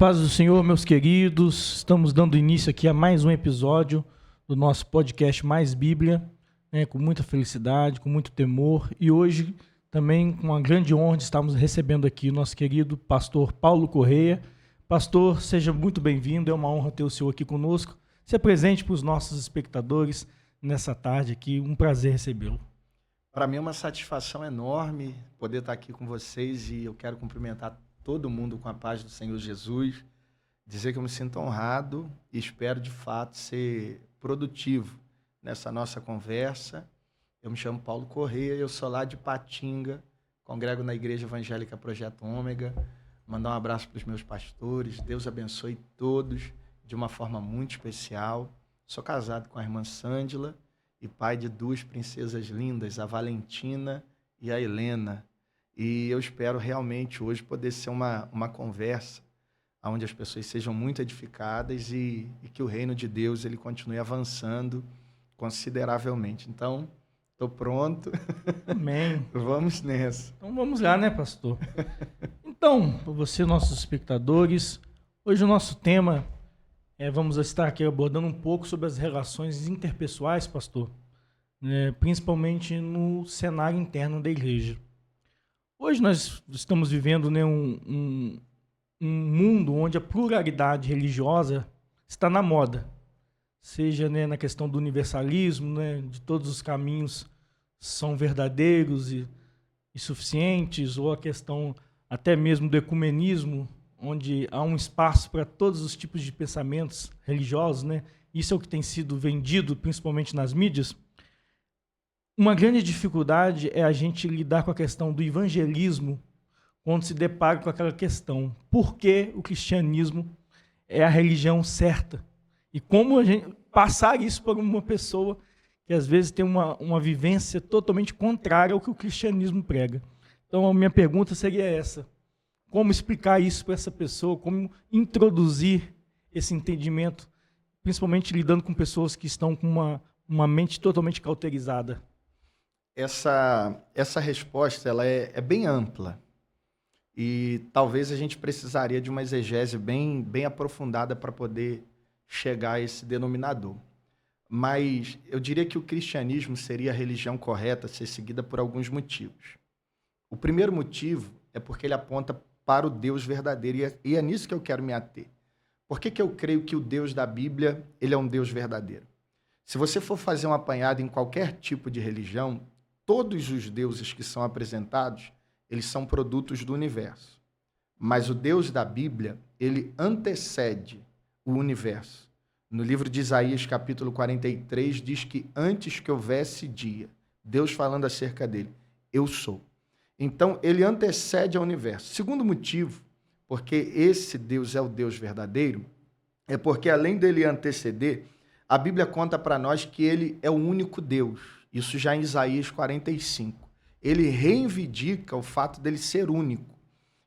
Paz do Senhor, meus queridos, estamos dando início aqui a mais um episódio do nosso podcast Mais Bíblia, né, com muita felicidade, com muito temor, e hoje também com uma grande honra estamos recebendo aqui o nosso querido pastor Paulo Correia. Pastor, seja muito bem-vindo, é uma honra ter o senhor aqui conosco. Se apresente para os nossos espectadores nessa tarde aqui, um prazer recebê-lo. Para mim é uma satisfação enorme poder estar aqui com vocês e eu quero cumprimentar todo mundo com a paz do Senhor Jesus, dizer que eu me sinto honrado e espero de fato ser produtivo nessa nossa conversa. Eu me chamo Paulo Correia, eu sou lá de Patinga, congrego na Igreja Evangélica Projeto Ômega. Mandar um abraço para os meus pastores, Deus abençoe todos de uma forma muito especial. Sou casado com a irmã Sândila e pai de duas princesas lindas, a Valentina e a Helena. E eu espero realmente hoje poder ser uma conversa onde as pessoas sejam muito edificadas e que o reino de Deus ele continue avançando consideravelmente. Então, estou pronto. Amém. Vamos nessa. Então vamos lá, né, pastor? Então, para você, nossos espectadores, hoje o nosso tema vamos estar aqui abordando um pouco sobre as relações interpessoais, pastor, né, principalmente no cenário interno da igreja. Hoje nós estamos vivendo, né, um mundo onde a pluralidade religiosa está na moda, seja, né, na questão do universalismo, né, de todos os caminhos são verdadeiros e suficientes, ou a questão até mesmo do ecumenismo, onde há um espaço para todos os tipos de pensamentos religiosos, né? Isso é o que tem sido vendido, principalmente nas mídias. Uma grande dificuldade é a gente lidar com a questão do evangelismo quando se depara com aquela questão: por que o cristianismo é a religião certa? E como a gente passar isso para uma pessoa que às vezes tem uma vivência totalmente contrária ao que o cristianismo prega. Então a minha pergunta seria essa: como explicar isso para essa pessoa, como introduzir esse entendimento, principalmente lidando com pessoas que estão com uma mente totalmente cauterizada? Essa resposta ela é bem ampla e talvez a gente precisaria de uma exegese bem aprofundada para poder chegar a esse denominador. Mas eu diria que o cristianismo seria a religião correta a ser seguida por alguns motivos. O primeiro motivo é porque ele aponta para o Deus verdadeiro e é nisso que eu quero me ater. Por que eu creio que o Deus da Bíblia ele é um Deus verdadeiro? Se você for fazer um apanhado em qualquer tipo de religião, todos os deuses que são apresentados, eles são produtos do universo. Mas o Deus da Bíblia, ele antecede o universo. No livro de Isaías, capítulo 43, diz que antes que houvesse dia, Deus falando acerca dele, eu sou. Então, ele antecede ao universo. Segundo motivo, porque esse Deus é o Deus verdadeiro, é porque além dele anteceder, a Bíblia conta para nós que ele é o único Deus. Isso já em Isaías 45. Ele reivindica o fato dele ser único.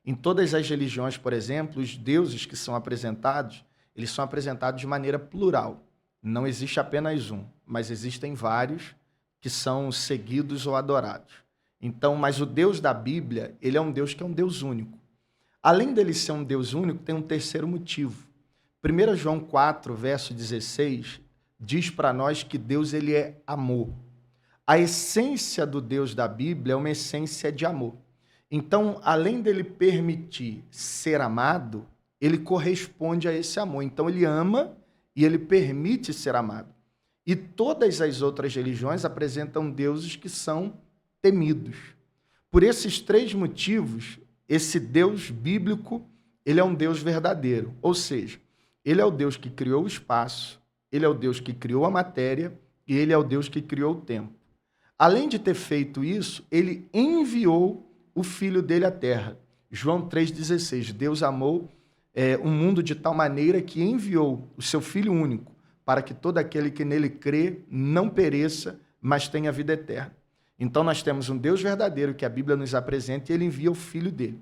Em todas as religiões, por exemplo, os deuses que são apresentados, eles são apresentados de maneira plural. Não existe apenas um, mas existem vários que são seguidos ou adorados. Então, mas o Deus da Bíblia, ele é um Deus que é um Deus único. Além dele ser um Deus único, tem um terceiro motivo. 1 João 4, verso 16, diz para nós que Deus ele é amor. A essência do Deus da Bíblia é uma essência de amor. Então, além dele permitir ser amado, ele corresponde a esse amor. Então, ele ama e ele permite ser amado. E todas as outras religiões apresentam deuses que são temidos. Por esses três motivos, esse Deus bíblico, ele é um Deus verdadeiro. Ou seja, ele é o Deus que criou o espaço, ele é o Deus que criou a matéria e ele é o Deus que criou o tempo. Além de ter feito isso, ele enviou o Filho dele à Terra. João 3,16, Deus amou o mundo de tal maneira que enviou o seu Filho único para que todo aquele que nele crê não pereça, mas tenha vida eterna. Então nós temos um Deus verdadeiro que a Bíblia nos apresenta e ele envia o Filho dele.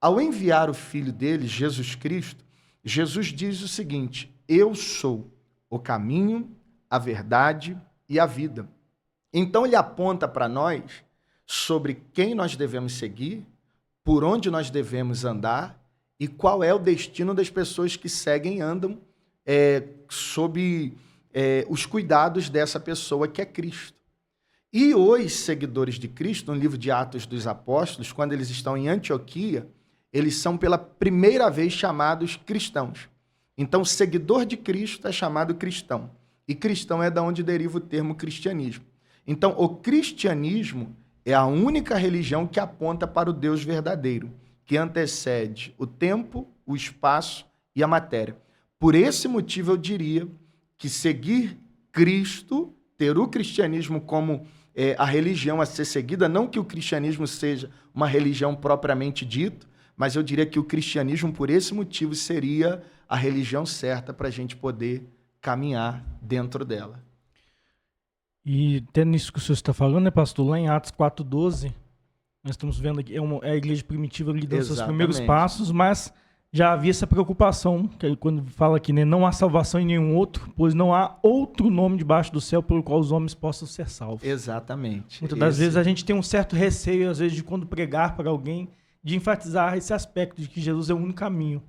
Ao enviar o Filho dele, Jesus Cristo, Jesus diz o seguinte: eu sou o caminho, a verdade e a vida. Então ele aponta para nós sobre quem nós devemos seguir, por onde nós devemos andar e qual é o destino das pessoas que seguem e andam sob os cuidados dessa pessoa que é Cristo. E os seguidores de Cristo, no livro de Atos dos Apóstolos, quando eles estão em Antioquia, eles são pela primeira vez chamados cristãos. Então, seguidor de Cristo é chamado cristão. E cristão é da onde deriva o termo cristianismo. Então, o cristianismo é a única religião que aponta para o Deus verdadeiro, que antecede o tempo, o espaço e a matéria. Por esse motivo, eu diria que seguir Cristo, ter o cristianismo como a religião a ser seguida, não que o cristianismo seja uma religião propriamente dita, mas eu diria que o cristianismo, por esse motivo, seria a religião certa para a gente poder caminhar dentro dela. E tendo isso que o senhor está falando, né, pastor? Lá em Atos 4:12, nós estamos vendo aqui, é a igreja primitiva ali dando seus primeiros passos, mas já havia essa preocupação, que quando fala aqui, né, não há salvação em nenhum outro, pois não há outro nome debaixo do céu pelo qual os homens possam ser salvos. Exatamente. Muitas das vezes a gente tem um certo receio, às vezes, de quando pregar para alguém, de enfatizar esse aspecto de que Jesus é o único caminho.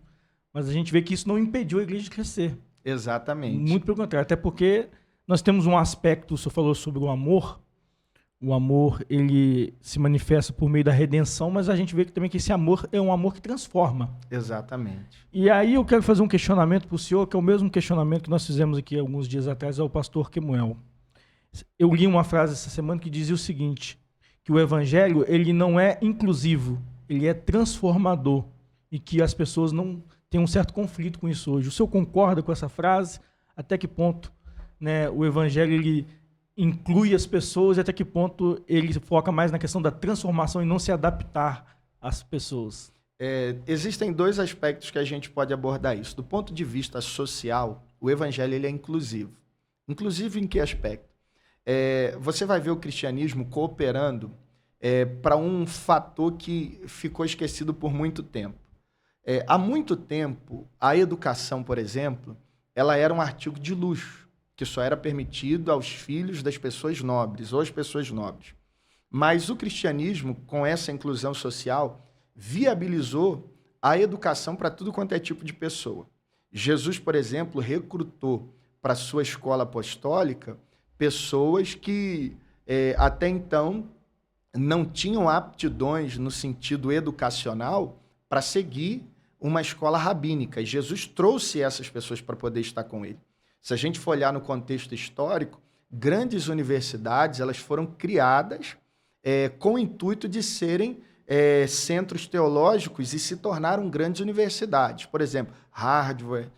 Mas a gente vê que isso não impediu a igreja de crescer. Exatamente. Muito pelo contrário, até porque nós temos um aspecto, o senhor falou sobre o amor. O amor, ele se manifesta por meio da redenção, mas a gente vê que também que esse amor é um amor que transforma. Exatamente. E aí eu quero fazer um questionamento para o senhor, que é o mesmo questionamento que nós fizemos aqui alguns dias atrás ao pastor Kemuel. Eu li uma frase essa semana que dizia o seguinte, que o evangelho, ele não é inclusivo, ele é transformador, e que as pessoas não têm um certo conflito com isso hoje. O senhor concorda com essa frase? Até que ponto, né, o evangelho, ele inclui as pessoas e até que ponto ele foca mais na questão da transformação e não se adaptar às pessoas? Existem dois aspectos que a gente pode abordar isso. Do ponto de vista social, o evangelho ele é inclusivo. Inclusivo em que aspecto? Você vai ver o cristianismo cooperando para um fator que ficou esquecido por muito tempo. Há muito tempo, a educação, por exemplo, ela era um artigo de luxo, que só era permitido aos filhos das pessoas nobres, ou às pessoas nobres. Mas o cristianismo, com essa inclusão social, viabilizou a educação para tudo quanto é tipo de pessoa. Jesus, por exemplo, recrutou para a sua escola apostólica pessoas que até então não tinham aptidões no sentido educacional para seguir uma escola rabínica. E Jesus trouxe essas pessoas para poder estar com ele. Se a gente for olhar no contexto histórico, grandes universidades elas foram criadas com o intuito de serem centros teológicos e se tornaram grandes universidades. Por exemplo, Harvard,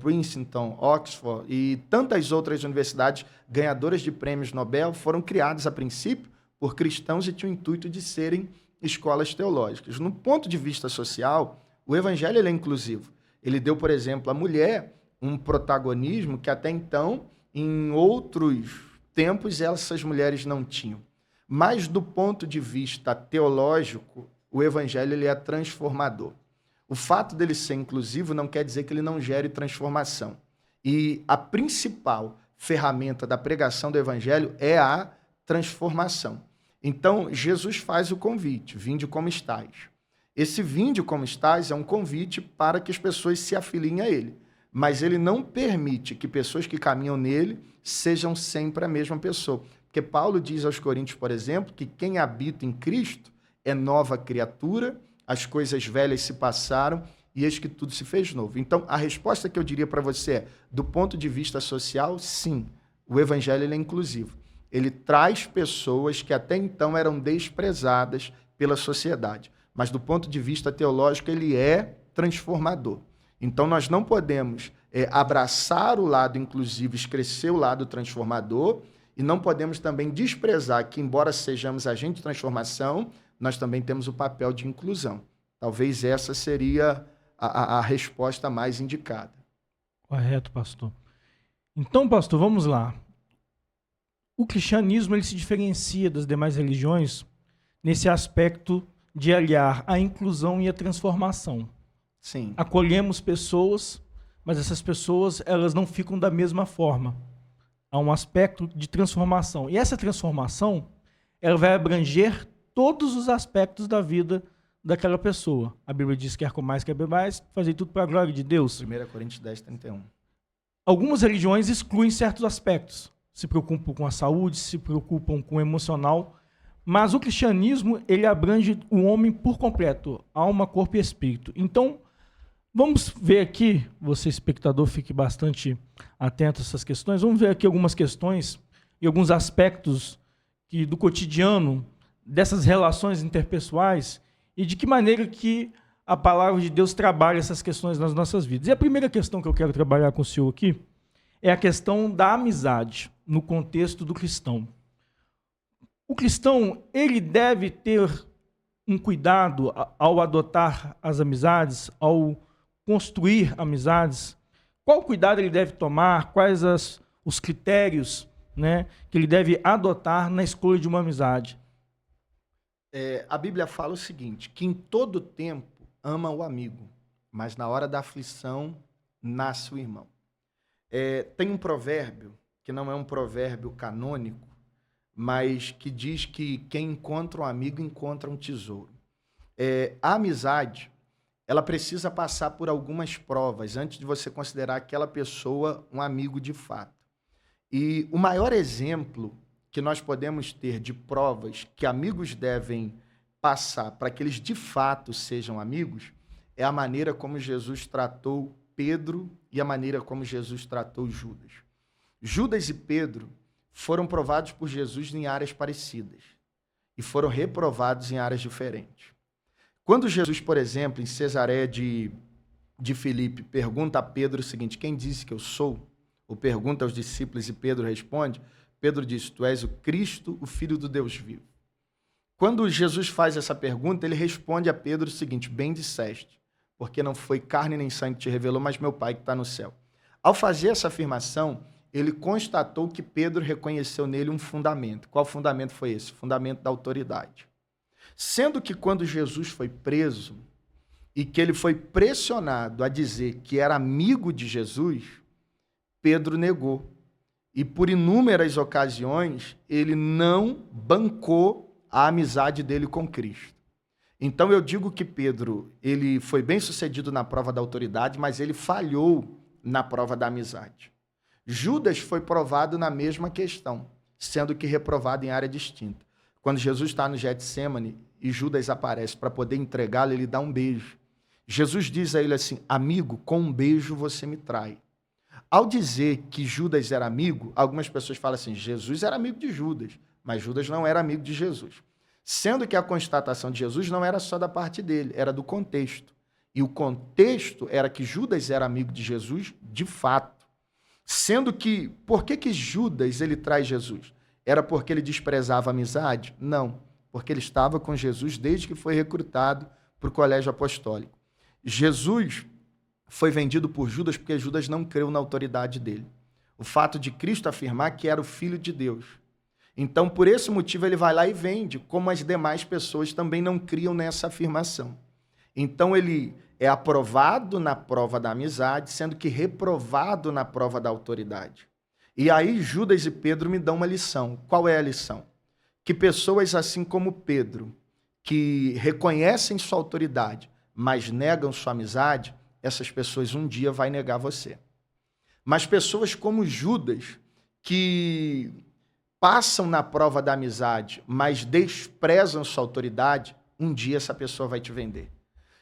Princeton, Oxford e tantas outras universidades ganhadoras de prêmios Nobel foram criadas a princípio por cristãos e tinham o intuito de serem escolas teológicas. No ponto de vista social, o evangelho ele é inclusivo. Ele deu, por exemplo, à mulher um protagonismo que até então, em outros tempos, essas mulheres não tinham. Mas do ponto de vista teológico, o evangelho ele é transformador. O fato dele ser inclusivo não quer dizer que ele não gere transformação. E a principal ferramenta da pregação do evangelho é a transformação. Então, Jesus faz o convite, vinde como estais. Esse vinde como estais é um convite para que as pessoas se afiliem a ele. Mas ele não permite que pessoas que caminham nele sejam sempre a mesma pessoa. Porque Paulo diz aos Coríntios, por exemplo, que quem habita em Cristo é nova criatura, as coisas velhas se passaram e eis que tudo se fez novo. Então, a resposta que eu diria para você é, do ponto de vista social, sim, o evangelho ele é inclusivo. Ele traz pessoas que até então eram desprezadas pela sociedade. Mas do ponto de vista teológico, ele é transformador. Então, nós não podemos abraçar o lado inclusivo, esquecer o lado transformador, e não podemos também desprezar que, embora sejamos agentes de transformação, nós também temos o papel de inclusão. Talvez essa seria a resposta mais indicada. Correto, pastor. Então, pastor, vamos lá. O cristianismo ele se diferencia das demais religiões nesse aspecto de aliar a inclusão e a transformação. Sim. Acolhemos pessoas, mas essas pessoas elas não ficam da mesma forma. Há um aspecto de transformação. E essa transformação ela vai abranger todos os aspectos da vida daquela pessoa. A Bíblia diz que quer comais, quer bebais, fazer tudo para a glória de Deus. 1 Coríntios 10, 31. Algumas religiões excluem certos aspectos. Se preocupam com a saúde, se preocupam com o emocional, mas o cristianismo, ele abrange o homem por completo, alma, corpo e espírito. Então, vamos ver aqui, você espectador, fique bastante atento a essas questões, vamos ver aqui algumas questões e alguns aspectos do cotidiano, dessas relações interpessoais, e de que maneira que a palavra de Deus trabalha essas questões nas nossas vidas. E a primeira questão que eu quero trabalhar com o senhor aqui é a questão da amizade no contexto do cristão. O cristão, ele deve ter um cuidado ao adotar as amizades, ao construir amizades. Qual cuidado ele deve tomar? Quais os critérios, né, que ele deve adotar na escolha de uma amizade? A Bíblia fala o seguinte, que em todo tempo ama o amigo, mas na hora da aflição nasce o irmão. Tem um provérbio, que não é um provérbio canônico, mas que diz que quem encontra um amigo encontra um tesouro. A amizade, ela precisa passar por algumas provas antes de você considerar aquela pessoa um amigo de fato. E o maior exemplo que nós podemos ter de provas que amigos devem passar para que eles de fato sejam amigos é a maneira como Jesus tratou Pedro e a maneira como Jesus tratou Judas. Judas e Pedro foram provados por Jesus em áreas parecidas e foram reprovados em áreas diferentes. Quando Jesus, por exemplo, em Cesareia de Filipe, pergunta a Pedro o seguinte, quem disse que eu sou? Ou pergunta aos discípulos e Pedro responde, Pedro diz, tu és o Cristo, o Filho do Deus vivo. Quando Jesus faz essa pergunta, ele responde a Pedro o seguinte, bem disseste, porque não foi carne nem sangue que te revelou, mas meu Pai que está no céu. Ao fazer essa afirmação, ele constatou que Pedro reconheceu nele um fundamento. Qual fundamento foi esse? O fundamento da autoridade. Sendo que quando Jesus foi preso e que ele foi pressionado a dizer que era amigo de Jesus, Pedro negou. E por inúmeras ocasiões, ele não bancou a amizade dele com Cristo. Então eu digo que Pedro, ele foi bem sucedido na prova da autoridade, mas ele falhou na prova da amizade. Judas foi provado na mesma questão, sendo que reprovado em área distinta. Quando Jesus está no Getsêmani e Judas aparece para poder entregá-lo, ele dá um beijo. Jesus diz a ele assim, amigo, com um beijo você me trai. Ao dizer que Judas era amigo, algumas pessoas falam assim, Jesus era amigo de Judas, mas Judas não era amigo de Jesus. Sendo que a constatação de Jesus não era só da parte dele, era do contexto. E o contexto era que Judas era amigo de Jesus de fato. Sendo que, por que Judas ele traz Jesus? Era porque ele desprezava a amizade? Não, porque ele estava com Jesus desde que foi recrutado para o colégio apostólico. Jesus foi vendido por Judas porque Judas não creu na autoridade dele. O fato de Cristo afirmar que era o Filho de Deus. Então, por esse motivo, ele vai lá e vende, como as demais pessoas também não criam nessa afirmação. Então, ele é aprovado na prova da amizade, sendo que reprovado na prova da autoridade. E aí, Judas e Pedro me dão uma lição. Qual é a lição? Que pessoas assim como Pedro, que reconhecem sua autoridade, mas negam sua amizade, essas pessoas um dia vai negar você. Mas pessoas como Judas, que passam na prova da amizade, mas desprezam sua autoridade, um dia essa pessoa vai te vender.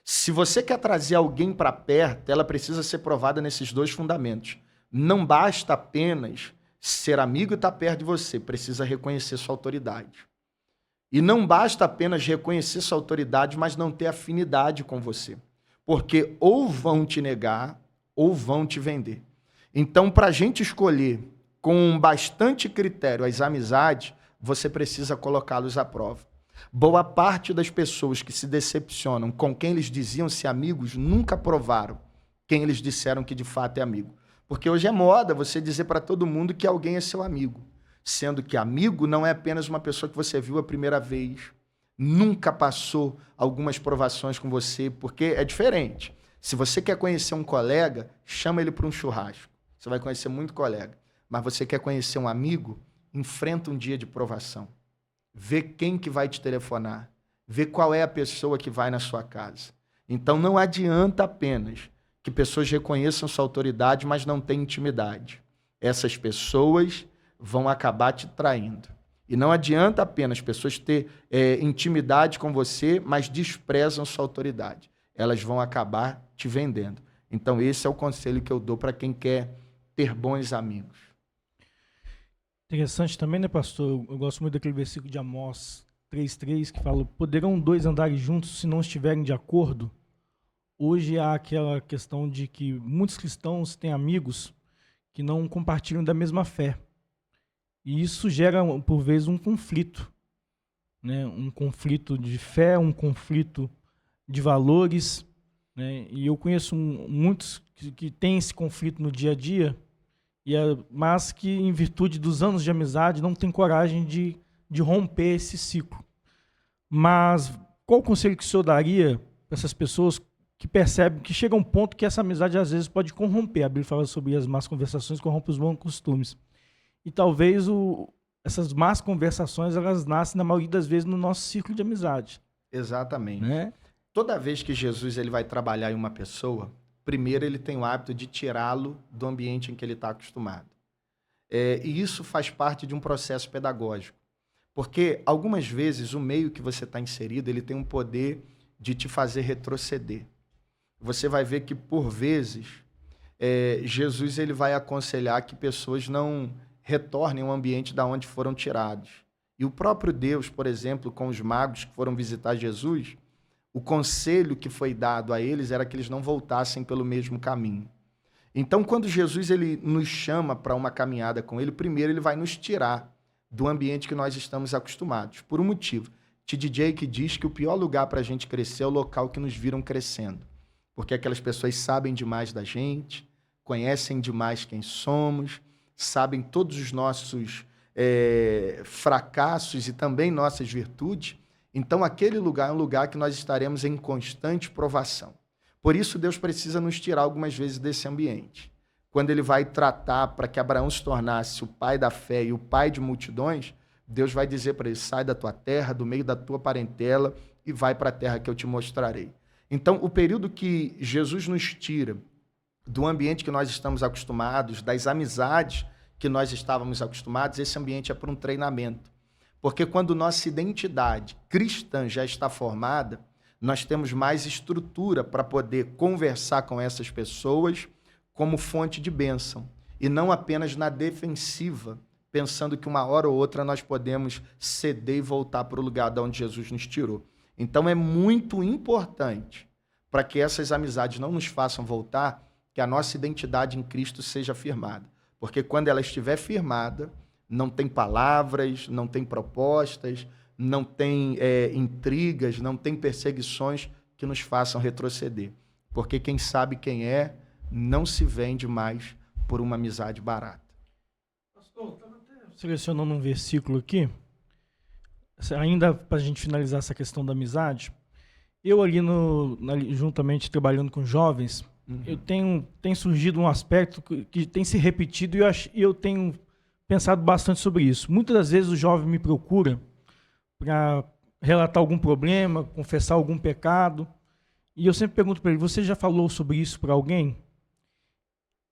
Se você quer trazer alguém para perto, ela precisa ser provada nesses dois fundamentos. Não basta apenas ser amigo e estar perto de você, precisa reconhecer sua autoridade. E não basta apenas reconhecer sua autoridade, mas não ter afinidade com você. Porque ou vão te negar, ou vão te vender. Então, para a gente escolher com bastante critério as amizades, você precisa colocá-los à prova. Boa parte das pessoas que se decepcionam com quem eles diziam ser amigos nunca provaram quem eles disseram que de fato é amigo. Porque hoje é moda você dizer para todo mundo que alguém é seu amigo, sendo que amigo não é apenas uma pessoa que você viu a primeira vez, nunca passou algumas provações com você, porque é diferente. Se você quer conhecer um colega, chama ele para um churrasco. Você vai conhecer muito colega. Mas você quer conhecer um amigo, enfrenta um dia de provação. Vê quem que vai te telefonar. ver qual é a pessoa que vai na sua casa. Então não adianta apenas que pessoas reconheçam sua autoridade, mas não têm intimidade. Essas pessoas vão acabar te traindo. E não adianta apenas pessoas ter intimidade com você, mas desprezam sua autoridade. Elas vão acabar te vendendo. Então esse é o conselho que eu dou para quem quer ter bons amigos. Interessante também, né, pastor? Eu gosto muito daquele versículo de Amós 3:3 que fala: poderão dois andarem juntos se não estiverem de acordo? Hoje há aquela questão de que muitos cristãos têm amigos que não compartilham da mesma fé. E isso gera, por vezes, um conflito, né? Um conflito de fé, um conflito de valores, né? E eu conheço muitos que têm esse conflito no dia a dia, mas que, em virtude dos anos de amizade, não têm coragem de romper esse ciclo. Mas qual o conselho que o senhor daria para essas pessoas que percebem que chega um ponto que essa amizade às vezes pode corromper? A Bíblia fala sobre as más conversações corrompem os bons costumes. E talvez essas más conversações, elas nascem na maioria das vezes no nosso ciclo de amizade. Exatamente. Né? Toda vez que Jesus ele vai trabalhar em uma pessoa, primeiro ele tem o hábito de tirá-lo do ambiente em que ele está acostumado. E isso faz parte de um processo pedagógico. Porque algumas vezes o meio que você está inserido, ele tem um poder de te fazer retroceder. Você vai ver que, por vezes, Jesus ele vai aconselhar que pessoas não retornem ao ambiente da onde foram tirados. E o próprio Deus, por exemplo, com os magos que foram visitar Jesus, o conselho que foi dado a eles era que eles não voltassem pelo mesmo caminho. Então, quando Jesus ele nos chama para uma caminhada com ele, primeiro ele vai nos tirar do ambiente que nós estamos acostumados, por um motivo. T.D. Jakes diz que o pior lugar para a gente crescer é o local que nos viram crescendo, porque aquelas pessoas sabem demais da gente, conhecem demais quem somos, sabem todos os nossos fracassos e também nossas virtudes. Então, aquele lugar é um lugar que nós estaremos em constante provação. Por isso, Deus precisa nos tirar algumas vezes desse ambiente. Quando ele vai tratar para que Abraão se tornasse o pai da fé e o pai de multidões, Deus vai dizer para ele: sai da tua terra, do meio da tua parentela e vai para a terra que eu te mostrarei. Então, o período que Jesus nos tira do ambiente que nós estamos acostumados, das amizades que nós estávamos acostumados, esse ambiente é para um treinamento. Porque quando nossa identidade cristã já está formada, nós temos mais estrutura para poder conversar com essas pessoas como fonte de bênção, e não apenas na defensiva, pensando que uma hora ou outra nós podemos ceder e voltar para o lugar de onde Jesus nos tirou. Então é muito importante, para que essas amizades não nos façam voltar, que a nossa identidade em Cristo seja firmada. Porque quando ela estiver firmada, não tem palavras, não tem propostas, não tem intrigas, não tem perseguições que nos façam retroceder. Porque quem sabe quem não se vende mais por uma amizade barata. Pastor, estava até selecionando um versículo aqui, ainda para a gente finalizar essa questão da amizade. Eu ali, juntamente trabalhando com jovens, eu tem surgido um aspecto que tem se repetido e eu tenho pensado bastante sobre isso. Muitas das vezes o jovem me procura para relatar algum problema, confessar algum pecado, e eu sempre pergunto para ele: você já falou sobre isso para alguém?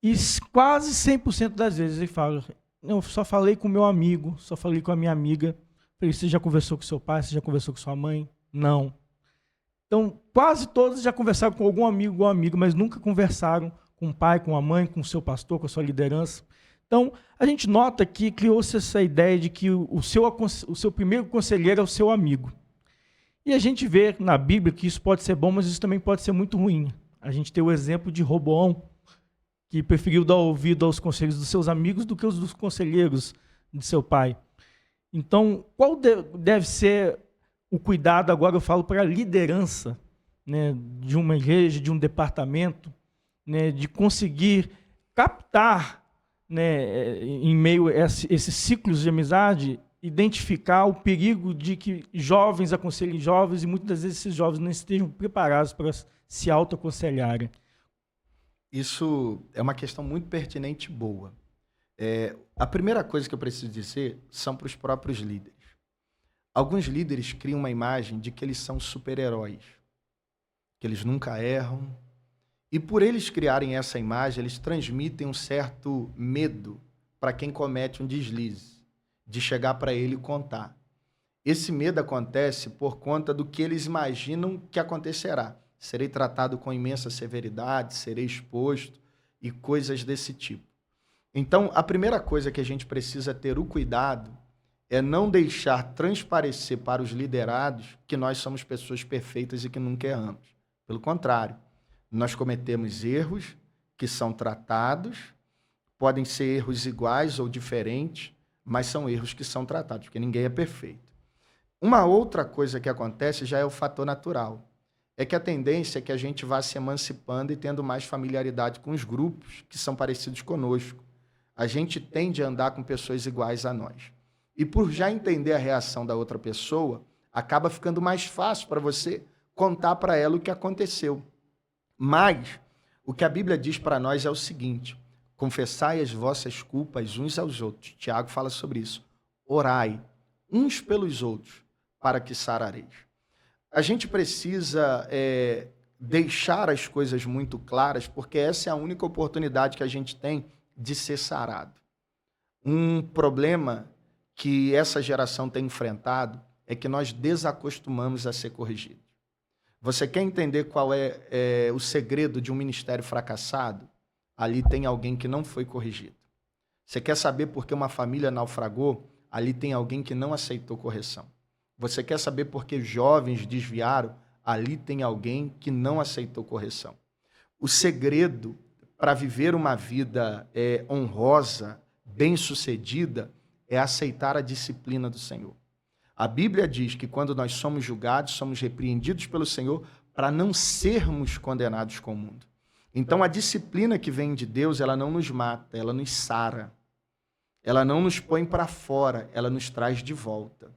E quase 100% das vezes ele fala: eu só falei com o meu amigo, só falei com a minha amiga. Falei: você já conversou com seu pai? Você já conversou com sua mãe? Não. Então, quase todos já conversaram com algum amigo ou amigo, mas nunca conversaram com o pai, com a mãe, com o seu pastor, com a sua liderança. Então, a gente nota que criou-se essa ideia de que o seu primeiro conselheiro é o seu amigo. E a gente vê na Bíblia que isso pode ser bom, mas isso também pode ser muito ruim. A gente tem o exemplo de Roboão, que preferiu dar ouvido aos conselhos dos seus amigos do que os dos conselheiros de seu pai. Então, qual deve ser o cuidado, agora eu falo para a liderança, né, de uma igreja, de um departamento, né, de conseguir captar, né, em meio a esses ciclos de amizade, identificar o perigo de que jovens aconselhem jovens e muitas vezes esses jovens não estejam preparados para se autoaconselharem. Isso é uma questão muito pertinente e boa. A primeira coisa que eu preciso dizer são para os próprios líderes. Alguns líderes criam uma imagem de que eles são super-heróis, que eles nunca erram. E por eles criarem essa imagem, eles transmitem um certo medo para quem comete um deslize, de chegar para ele e contar. Esse medo acontece por conta do que eles imaginam que acontecerá. Serei tratado com imensa severidade, serei exposto e coisas desse tipo. Então, a primeira coisa que a gente precisa ter o cuidado é não deixar transparecer para os liderados que nós somos pessoas perfeitas e que nunca erramos. Pelo contrário, nós cometemos erros que são tratados, podem ser erros iguais ou diferentes, mas são erros que são tratados, porque ninguém é perfeito. Uma outra coisa que acontece já é o fator natural. É que a tendência é que a gente vá se emancipando e tendo mais familiaridade com os grupos que são parecidos conosco. A gente tende a andar com pessoas iguais a nós. E por já entender a reação da outra pessoa, acaba ficando mais fácil para você contar para ela o que aconteceu. Mas o que a Bíblia diz para nós é o seguinte: confessai as vossas culpas uns aos outros. Tiago fala sobre isso. Orai uns pelos outros, para que sarareis. A gente precisa deixar as coisas muito claras, porque essa é a única oportunidade que a gente tem de ser sarado. Um problema que essa geração tem enfrentado é que nós desacostumamos a ser corrigidos. Você quer entender qual é o segredo de um ministério fracassado? Ali tem alguém que não foi corrigido. Você quer saber por que uma família naufragou? Ali tem alguém que não aceitou correção. Você quer saber por que jovens desviaram? Ali tem alguém que não aceitou correção. O segredo para viver uma vida honrosa, bem-sucedida, é aceitar a disciplina do Senhor. A Bíblia diz que quando nós somos julgados, somos repreendidos pelo Senhor para não sermos condenados com o mundo. Então, a disciplina que vem de Deus, ela não nos mata, ela nos sara. Ela não nos põe para fora, ela nos traz de volta.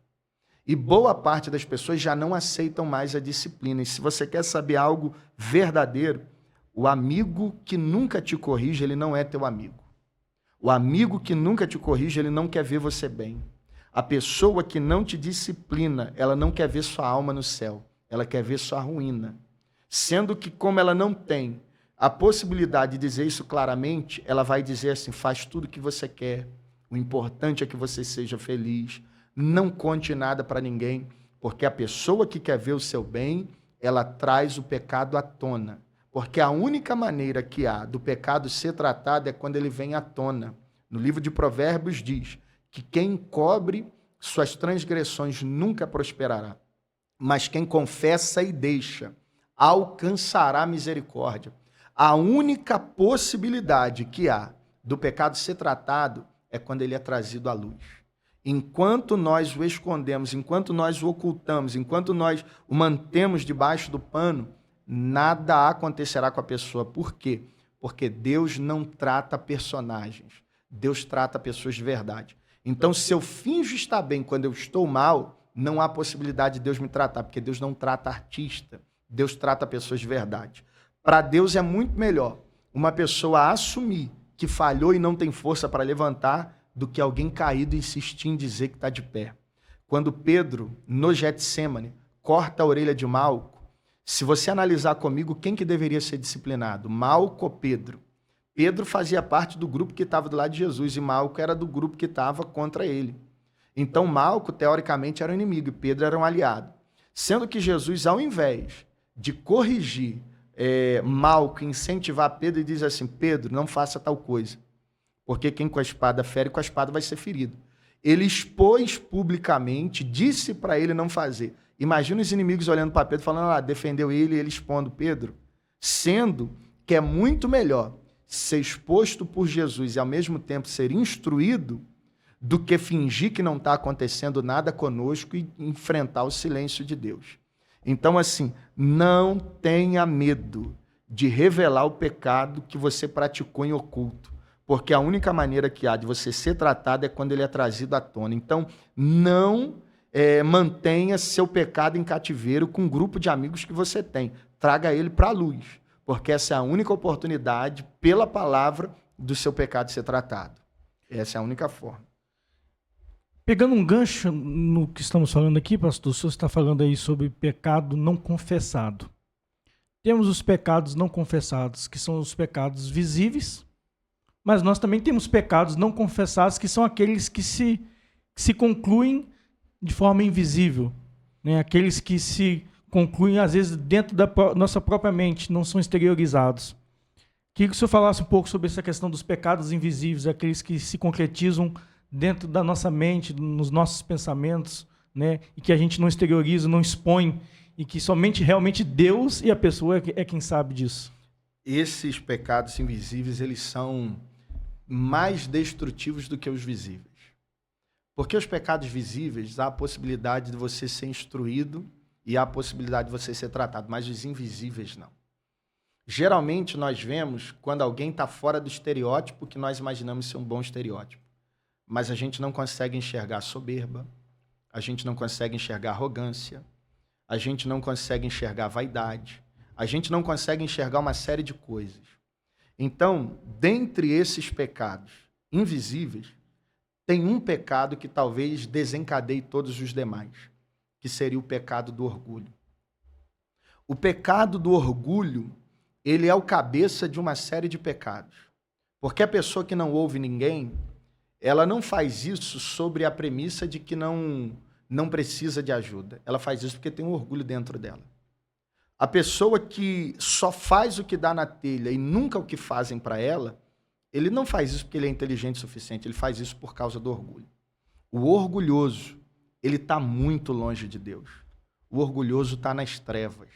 E boa parte das pessoas já não aceitam mais a disciplina. E se você quer saber algo verdadeiro, o amigo que nunca te corrige, ele não é teu amigo. O amigo que nunca te corrige, ele não quer ver você bem. A pessoa que não te disciplina, ela não quer ver sua alma no céu, ela quer ver sua ruína. Sendo que, como ela não tem a possibilidade de dizer isso claramente, ela vai dizer assim: faz tudo o que você quer, o importante é que você seja feliz, não conte nada para ninguém, porque a pessoa que quer ver o seu bem, ela traz o pecado à tona. Porque a única maneira que há do pecado ser tratado é quando ele vem à tona. No livro de Provérbios diz que quem encobre suas transgressões nunca prosperará, mas quem confessa e deixa alcançará misericórdia. A única possibilidade que há do pecado ser tratado é quando ele é trazido à luz. Enquanto nós o escondemos, enquanto nós o ocultamos, enquanto nós o mantemos debaixo do pano, nada acontecerá com a pessoa. Por quê? Porque Deus não trata personagens. Deus trata pessoas de verdade. Então, se eu finjo estar bem quando eu estou mal, não há possibilidade de Deus me tratar, porque Deus não trata artista. Deus trata pessoas de verdade. Para Deus é muito melhor uma pessoa assumir que falhou e não tem força para levantar do que alguém caído insistir em dizer que está de pé. Quando Pedro, no Getsêmani, corta a orelha de Malco, se você analisar comigo, quem que deveria ser disciplinado? Malco ou Pedro? Pedro fazia parte do grupo que estava do lado de Jesus e Malco era do grupo que estava contra ele. Então Malco, teoricamente, era um inimigo e Pedro era um aliado. Sendo que Jesus, ao invés de corrigir Malco, incentivar Pedro, e diz assim: Pedro, não faça tal coisa, porque quem com a espada fere, com a espada vai ser ferido. Ele expôs publicamente, disse para ele não fazer. Imagina os inimigos olhando para Pedro, falando, defendeu ele e ele expondo Pedro. Sendo que é muito melhor ser exposto por Jesus e ao mesmo tempo ser instruído do que fingir que não está acontecendo nada conosco e enfrentar o silêncio de Deus. Então, assim, não tenha medo de revelar o pecado que você praticou em oculto, porque a única maneira que há de você ser tratado é quando ele é trazido à tona. Então, não mantenha seu pecado em cativeiro com um grupo de amigos que você tem. Traga ele para a luz, porque essa é a única oportunidade, pela palavra, do seu pecado ser tratado. Essa é a única forma. Pegando um gancho no que estamos falando aqui, pastor, o senhor está falando aí sobre pecado não confessado. Temos os pecados não confessados, que são os pecados visíveis, mas nós também temos pecados não confessados, que são aqueles que se concluem de forma invisível, né? Aqueles que se concluem, às vezes, dentro da nossa própria mente, não são exteriorizados. Queria que o senhor falasse um pouco sobre essa questão dos pecados invisíveis, aqueles que se concretizam dentro da nossa mente, nos nossos pensamentos, né? E que a gente não exterioriza, não expõe, e que somente realmente Deus e a pessoa é quem sabe disso. Esses pecados invisíveis, eles são mais destrutivos do que os visíveis. Porque os pecados visíveis, há a possibilidade de você ser instruído e há a possibilidade de você ser tratado, mas os invisíveis não. Geralmente nós vemos quando alguém está fora do estereótipo que nós imaginamos ser um bom estereótipo, mas a gente não consegue enxergar soberba, a gente não consegue enxergar arrogância, a gente não consegue enxergar vaidade, a gente não consegue enxergar uma série de coisas. Então, dentre esses pecados invisíveis, tem um pecado que talvez desencadeie todos os demais, que seria o pecado do orgulho. O pecado do orgulho, ele é o cabeça de uma série de pecados. Porque a pessoa que não ouve ninguém, ela não faz isso sobre a premissa de que não precisa de ajuda. Ela faz isso porque tem um orgulho dentro dela. A pessoa que só faz o que dá na telha e nunca o que fazem para ela, ele não faz isso porque ele é inteligente o suficiente, ele faz isso por causa do orgulho. O orgulhoso, ele está muito longe de Deus. O orgulhoso está nas trevas.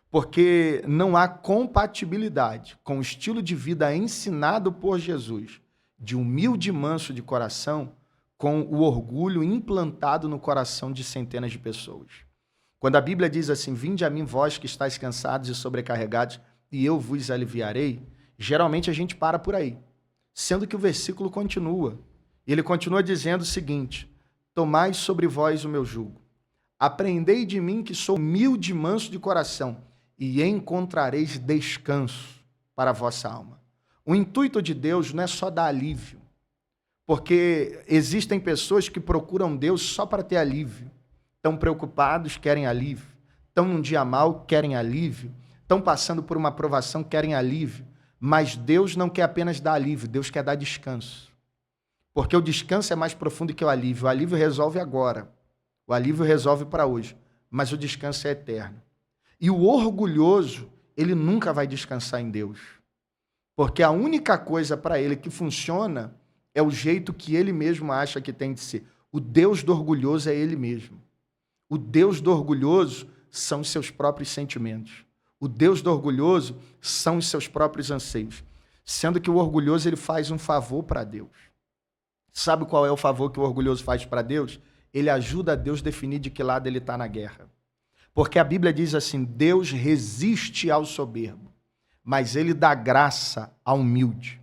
Porque não há compatibilidade com o estilo de vida ensinado por Jesus, de humilde e manso de coração, com o orgulho implantado no coração de centenas de pessoas. Quando a Bíblia diz assim, vinde a mim vós que estáis cansados e sobrecarregados, e eu vos aliviarei, geralmente a gente para por aí, sendo que o versículo continua. Ele continua dizendo o seguinte, tomai sobre vós o meu jugo, aprendei de mim que sou humilde e manso de coração, e encontrareis descanso para a vossa alma. O intuito de Deus não é só dar alívio, porque existem pessoas que procuram Deus só para ter alívio. Estão preocupados, querem alívio. Estão num dia mau, querem alívio. Estão passando por uma provação, querem alívio. Mas Deus não quer apenas dar alívio, Deus quer dar descanso. Porque o descanso é mais profundo que o alívio. O alívio resolve agora. O alívio resolve para hoje. Mas o descanso é eterno. E o orgulhoso, ele nunca vai descansar em Deus. Porque a única coisa para ele que funciona é o jeito que ele mesmo acha que tem de ser. O Deus do orgulhoso é ele mesmo. O Deus do orgulhoso são os seus próprios sentimentos. O Deus do orgulhoso são os seus próprios anseios. Sendo que o orgulhoso ele faz um favor para Deus. Sabe qual é o favor que o orgulhoso faz para Deus? Ele ajuda a Deus a definir de que lado ele está na guerra. Porque a Bíblia diz assim, Deus resiste ao soberbo, mas ele dá graça ao humilde.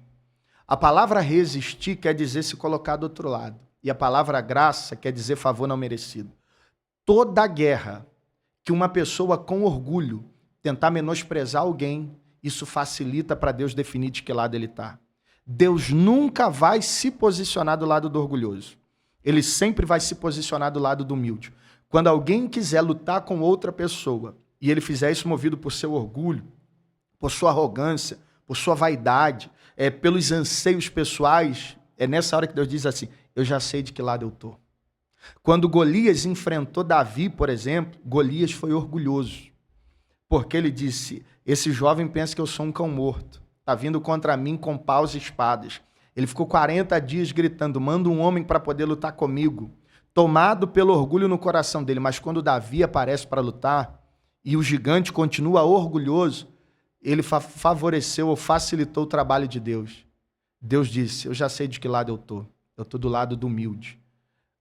A palavra resistir quer dizer se colocar do outro lado. E a palavra graça quer dizer favor não merecido. Toda guerra que uma pessoa com orgulho tentar menosprezar alguém, isso facilita para Deus definir de que lado ele está. Deus nunca vai se posicionar do lado do orgulhoso. Ele sempre vai se posicionar do lado do humilde. Quando alguém quiser lutar com outra pessoa e ele fizer isso movido por seu orgulho, por sua arrogância, por sua vaidade, pelos anseios pessoais, é nessa hora que Deus diz assim, eu já sei de que lado eu estou. Quando Golias enfrentou Davi, por exemplo, Golias foi orgulhoso. Porque ele disse, esse jovem pensa que eu sou um cão morto. Está vindo contra mim com paus e espadas. Ele ficou 40 dias gritando, manda um homem para poder lutar comigo. Tomado pelo orgulho no coração dele. Mas quando Davi aparece para lutar e o gigante continua orgulhoso, ele favoreceu ou facilitou o trabalho de Deus. Deus disse, eu já sei de que lado eu estou. Eu estou do lado do humilde.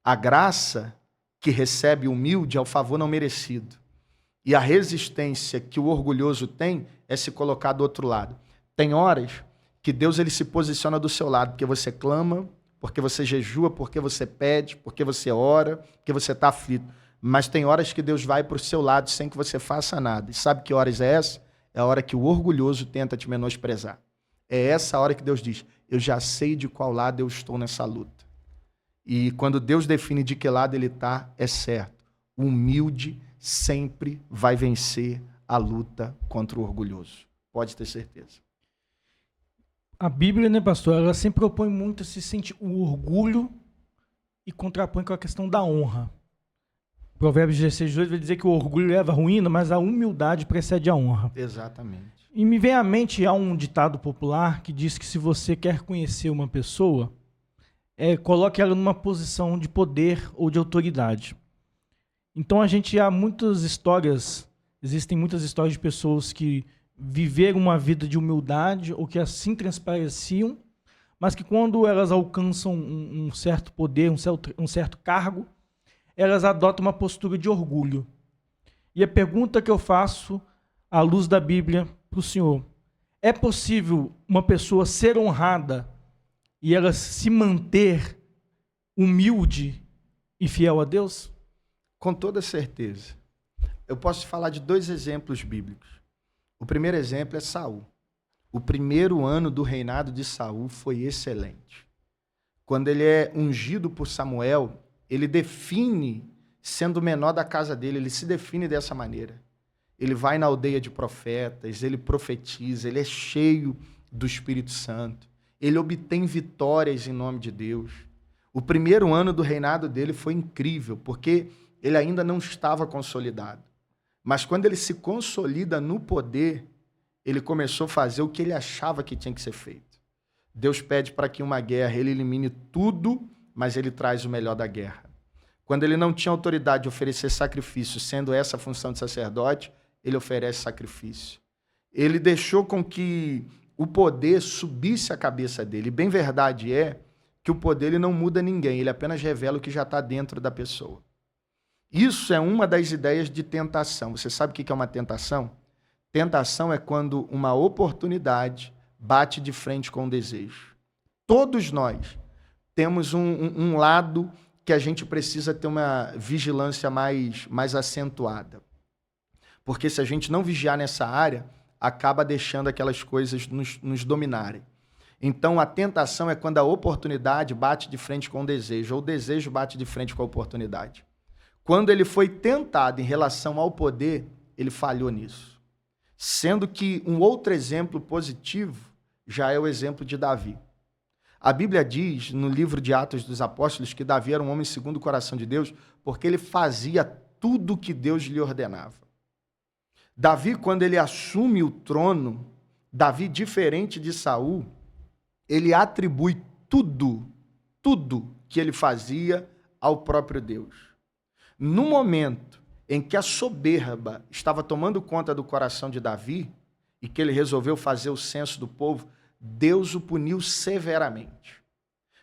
A graça que recebe o humilde é o favor não merecido. E a resistência que o orgulhoso tem é se colocar do outro lado. Tem horas que Deus ele se posiciona do seu lado, porque você clama, porque você jejua, porque você pede, porque você ora, porque você está aflito. Mas tem horas que Deus vai para o seu lado sem que você faça nada. E sabe que horas é essa? É a hora que o orgulhoso tenta te menosprezar. É essa hora que Deus diz, eu já sei de qual lado eu estou nessa luta. E quando Deus define de que lado ele está, é certo. O humilde sempre vai vencer a luta contra o orgulhoso. Pode ter certeza. A Bíblia, né, pastor, ela sempre propõe muito o orgulho e contrapõe com a questão da honra. Provérbios 16:2 vai dizer que o orgulho leva à ruína, mas a humildade precede a honra. Exatamente. E me vem à mente há um ditado popular que diz que se você quer conhecer uma pessoa, coloque ela numa posição de poder ou de autoridade. Então existem muitas histórias de pessoas que viveram uma vida de humildade ou que assim transpareciam, mas que quando elas alcançam um certo poder, um certo cargo, elas adotam uma postura de orgulho. E a pergunta que eu faço à luz da Bíblia para o senhor: é possível uma pessoa ser honrada e ela se manter humilde e fiel a Deus? Com toda certeza. Eu posso te falar de 2 exemplos bíblicos. O primeiro exemplo é Saul. O primeiro ano do reinado de Saul foi excelente. Quando ele é ungido por Samuel, ele define, sendo o menor da casa dele, ele se define dessa maneira. Ele vai na aldeia de profetas, ele profetiza, ele é cheio do Espírito Santo. Ele obtém vitórias em nome de Deus. O primeiro ano do reinado dele foi incrível, porque ele ainda não estava consolidado. Mas quando ele se consolida no poder, ele começou a fazer o que ele achava que tinha que ser feito. Deus pede para que em uma guerra ele elimine tudo, mas ele traz o melhor da guerra. Quando ele não tinha autoridade de oferecer sacrifício, sendo essa a função de sacerdote, ele oferece sacrifício. Ele deixou com que o poder subisse a cabeça dele. E bem verdade é que o poder ele não muda ninguém, ele apenas revela o que já está dentro da pessoa. Isso é uma das ideias de tentação. Você sabe o que é uma tentação? Tentação é quando uma oportunidade bate de frente com um desejo. Todos nós temos um lado que a gente precisa ter uma vigilância mais acentuada. Porque se a gente não vigiar nessa área, acaba deixando aquelas coisas nos dominarem. Então, a tentação é quando a oportunidade bate de frente com o desejo, ou o desejo bate de frente com a oportunidade. Quando ele foi tentado em relação ao poder, ele falhou nisso. Sendo que um outro exemplo positivo já é o exemplo de Davi. A Bíblia diz, no livro de Atos dos Apóstolos, que Davi era um homem segundo o coração de Deus, porque ele fazia tudo o que Deus lhe ordenava. Davi, quando ele assume o trono, Davi, diferente de Saul, ele atribui tudo que ele fazia ao próprio Deus. No momento em que a soberba estava tomando conta do coração de Davi e que ele resolveu fazer o censo do povo, Deus o puniu severamente.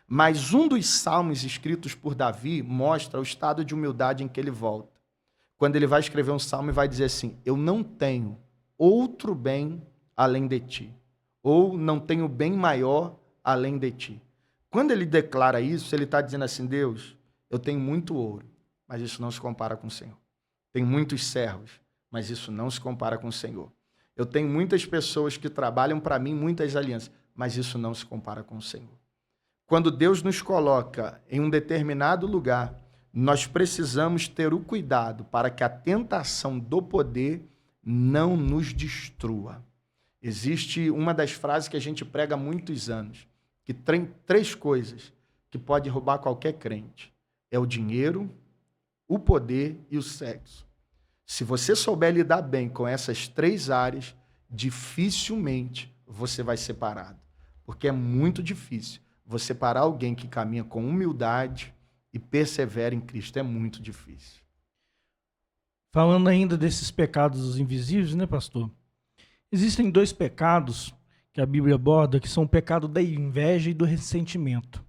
Mas um dos salmos escritos por Davi mostra o estado de humildade em que ele volta. Quando ele vai escrever um salmo e vai dizer assim: eu não tenho outro bem além de ti, ou não tenho bem maior além de ti. Quando ele declara isso, ele está dizendo assim: Deus, eu tenho muito ouro, mas isso não se compara com o Senhor. Tenho muitos servos, mas isso não se compara com o Senhor. Eu tenho muitas pessoas que trabalham para mim, muitas alianças, mas isso não se compara com o Senhor. Quando Deus nos coloca em um determinado lugar, nós precisamos ter o cuidado para que a tentação do poder não nos destrua. Existe uma das frases que a gente prega há muitos anos, que tem 3 coisas que pode roubar qualquer crente. É o dinheiro, o poder e o sexo. Se você souber lidar bem com essas 3 áreas, dificilmente você vai ser parado. Porque é muito difícil você parar alguém que caminha com humildade e persevera em Cristo. É muito difícil. Falando ainda desses pecados invisíveis, né, pastor? Existem 2 pecados que a Bíblia aborda, que são o pecado da inveja e do ressentimento.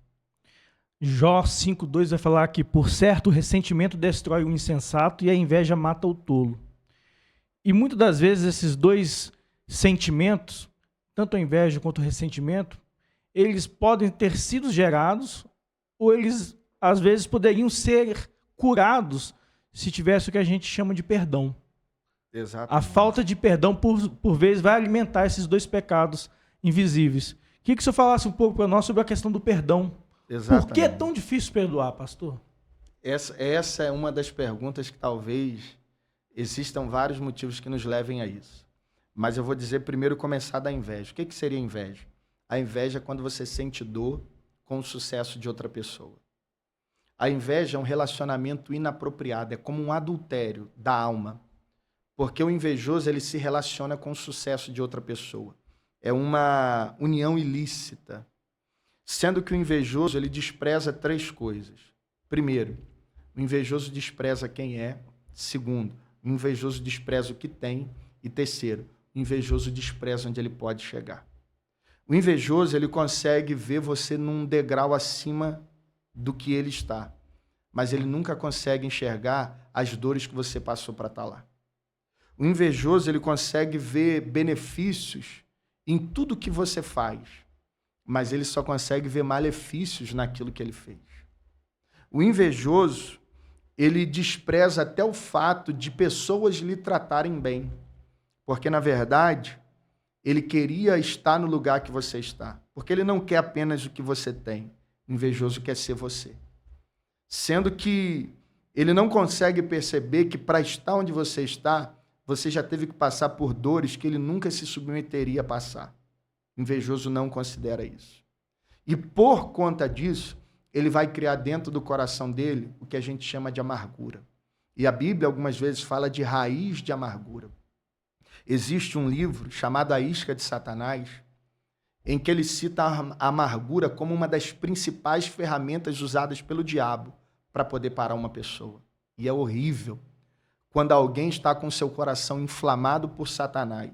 Jó 5:2 vai falar que, por certo, o ressentimento destrói o insensato e a inveja mata o tolo. E muitas das vezes esses 2 sentimentos, tanto a inveja quanto o ressentimento, eles podem ter sido gerados ou eles, às vezes, poderiam ser curados se tivesse o que a gente chama de perdão. Exatamente. A falta de perdão, por vezes, vai alimentar esses 2 pecados invisíveis. Queria que o senhor falasse um pouco para nós sobre a questão do perdão. Por que é tão difícil perdoar, pastor? Essa é uma das perguntas que talvez existam vários motivos que nos levem a isso. Mas eu vou dizer primeiro começar da inveja. O que seria inveja? A inveja é quando você sente dor com o sucesso de outra pessoa. A inveja é um relacionamento inapropriado, é como um adultério da alma. Porque o invejoso, ele se relaciona com o sucesso de outra pessoa. É uma união ilícita. Sendo que o invejoso, ele despreza 3 coisas. Primeiro, o invejoso despreza quem é. Segundo, o invejoso despreza o que tem. E terceiro, o invejoso despreza onde ele pode chegar. O invejoso, ele consegue ver você num degrau acima do que ele está, mas ele nunca consegue enxergar as dores que você passou para estar lá. O invejoso, ele consegue ver benefícios em tudo que você faz, mas ele só consegue ver malefícios naquilo que ele fez. O invejoso, ele despreza até o fato de pessoas lhe tratarem bem, porque, na verdade, ele queria estar no lugar que você está, porque ele não quer apenas o que você tem. O invejoso quer ser você. Sendo que ele não consegue perceber que para estar onde você está, você já teve que passar por dores que ele nunca se submeteria a passar. O invejoso não considera isso. E por conta disso, ele vai criar dentro do coração dele o que a gente chama de amargura. E a Bíblia algumas vezes fala de raiz de amargura. Existe um livro chamado A Isca de Satanás, em que ele cita a amargura como uma das principais ferramentas usadas pelo diabo para poder parar uma pessoa. E é horrível quando alguém está com seu coração inflamado por Satanás,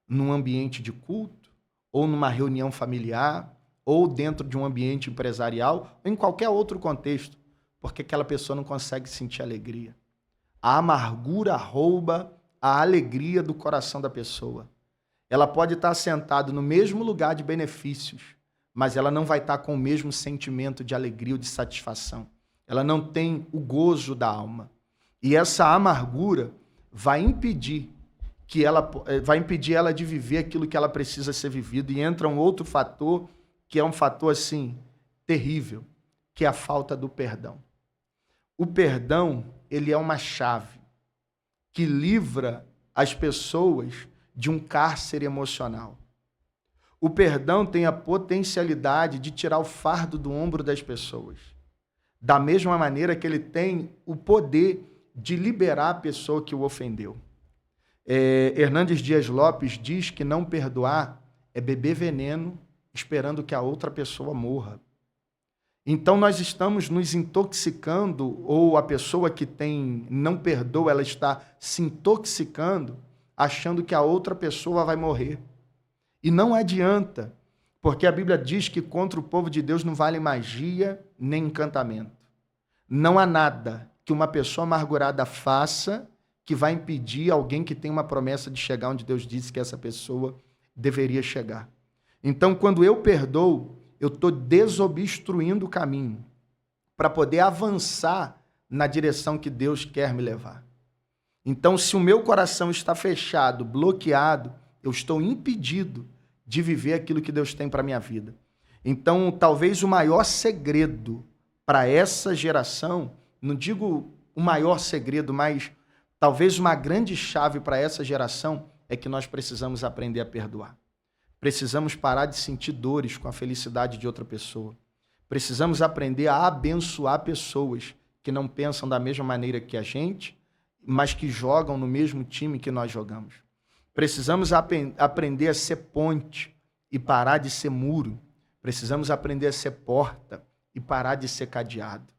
num ambiente de culto, ou numa reunião familiar, ou dentro de um ambiente empresarial, ou em qualquer outro contexto, porque aquela pessoa não consegue sentir alegria. A amargura rouba a alegria do coração da pessoa. Ela pode estar sentada no mesmo lugar de benefícios, mas ela não vai estar com o mesmo sentimento de alegria ou de satisfação. Ela não tem o gozo da alma. E essa amargura vai impedir ela de viver aquilo que ela precisa ser vivido. E entra um outro fator, que é um fator assim terrível, que é a falta do perdão. O perdão, ele é uma chave que livra as pessoas de um cárcere emocional. O perdão tem a potencialidade de tirar o fardo do ombro das pessoas. Da mesma maneira que ele tem o poder de liberar a pessoa que o ofendeu. Hernandes Dias Lopes diz que não perdoar é beber veneno esperando que a outra pessoa morra. Então nós estamos nos intoxicando, ou a pessoa que não perdoa, ela está se intoxicando, achando que a outra pessoa vai morrer. E não adianta, porque a Bíblia diz que contra o povo de Deus não vale magia nem encantamento. Não há nada que uma pessoa amargurada faça que vai impedir alguém que tem uma promessa de chegar onde Deus disse que essa pessoa deveria chegar. Então, quando eu perdoo, eu estou desobstruindo o caminho para poder avançar na direção que Deus quer me levar. Então, se o meu coração está fechado, bloqueado, eu estou impedido de viver aquilo que Deus tem para a minha vida. Então, talvez o maior segredo para essa geração, não digo o maior segredo, mas talvez uma grande chave para essa geração é que nós precisamos aprender a perdoar. Precisamos parar de sentir dores com a felicidade de outra pessoa. Precisamos aprender a abençoar pessoas que não pensam da mesma maneira que a gente, mas que jogam no mesmo time que nós jogamos. Precisamos aprender a ser ponte e parar de ser muro. Precisamos aprender a ser porta e parar de ser cadeado.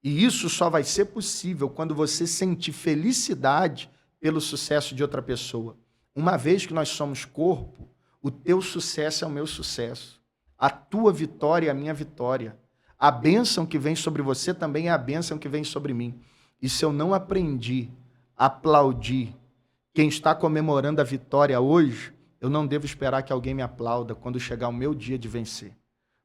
E isso só vai ser possível quando você sentir felicidade pelo sucesso de outra pessoa. Uma vez que nós somos corpo, o teu sucesso é o meu sucesso. A tua vitória é a minha vitória. A bênção que vem sobre você também é a bênção que vem sobre mim. E se eu não aprendi a aplaudir quem está comemorando a vitória hoje, eu não devo esperar que alguém me aplauda quando chegar o meu dia de vencer.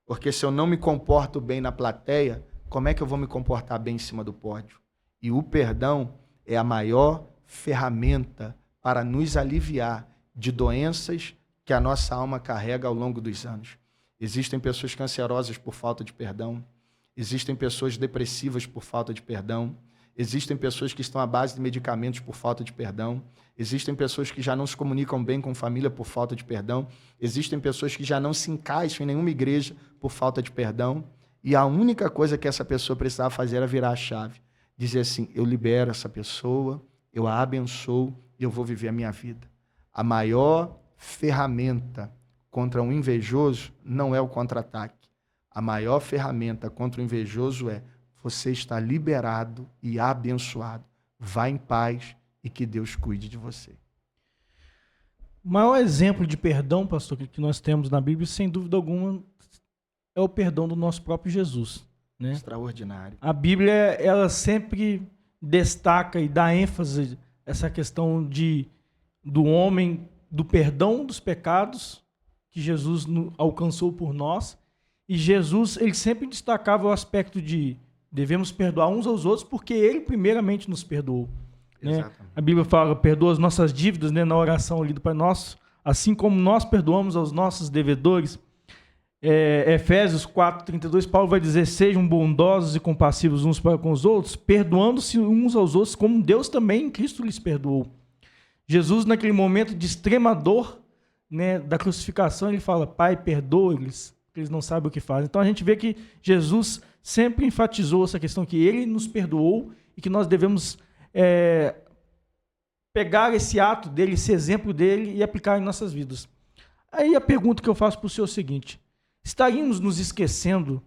Porque se eu não me comporto bem na plateia, como é que eu vou me comportar bem em cima do pódio? E o perdão é a maior ferramenta para nos aliviar de doenças que a nossa alma carrega ao longo dos anos. Existem pessoas cancerosas por falta de perdão. Existem pessoas depressivas por falta de perdão. Existem pessoas que estão à base de medicamentos por falta de perdão. Existem pessoas que já não se comunicam bem com família por falta de perdão. Existem pessoas que já não se encaixam em nenhuma igreja por falta de perdão. E a única coisa que essa pessoa precisava fazer era virar a chave. Dizer assim, eu libero essa pessoa, eu a abençoo e eu vou viver a minha vida. A maior ferramenta contra um invejoso não é o contra-ataque. A maior ferramenta contra o invejoso é você está liberado e abençoado. Vá em paz e que Deus cuide de você. O maior exemplo de perdão, pastor, que nós temos na Bíblia, sem dúvida alguma, é o perdão do nosso próprio Jesus, né? Extraordinário. A Bíblia, ela sempre destaca e dá ênfase a essa questão do homem, do perdão dos pecados que Jesus alcançou por nós. E Jesus, ele sempre destacava o aspecto de devemos perdoar uns aos outros porque ele primeiramente nos perdoou. Né? A Bíblia fala, perdoa as nossas dívidas, né, na oração ali do Pai Nosso, assim como nós perdoamos aos nossos devedores. Efésios 4:32, Paulo vai dizer, sejam bondosos e compassivos uns para com os outros, perdoando-se uns aos outros, como Deus também em Cristo lhes perdoou. Jesus, naquele momento de extrema dor, né, da crucificação, ele fala, Pai, perdoa-lhes, porque eles não sabem o que fazem. Então a gente vê que Jesus sempre enfatizou essa questão que ele nos perdoou e que nós devemos pegar esse ato dele, esse exemplo dele e aplicar em nossas vidas. Aí a pergunta que eu faço para o senhor é o seguinte, estaríamos nos esquecendo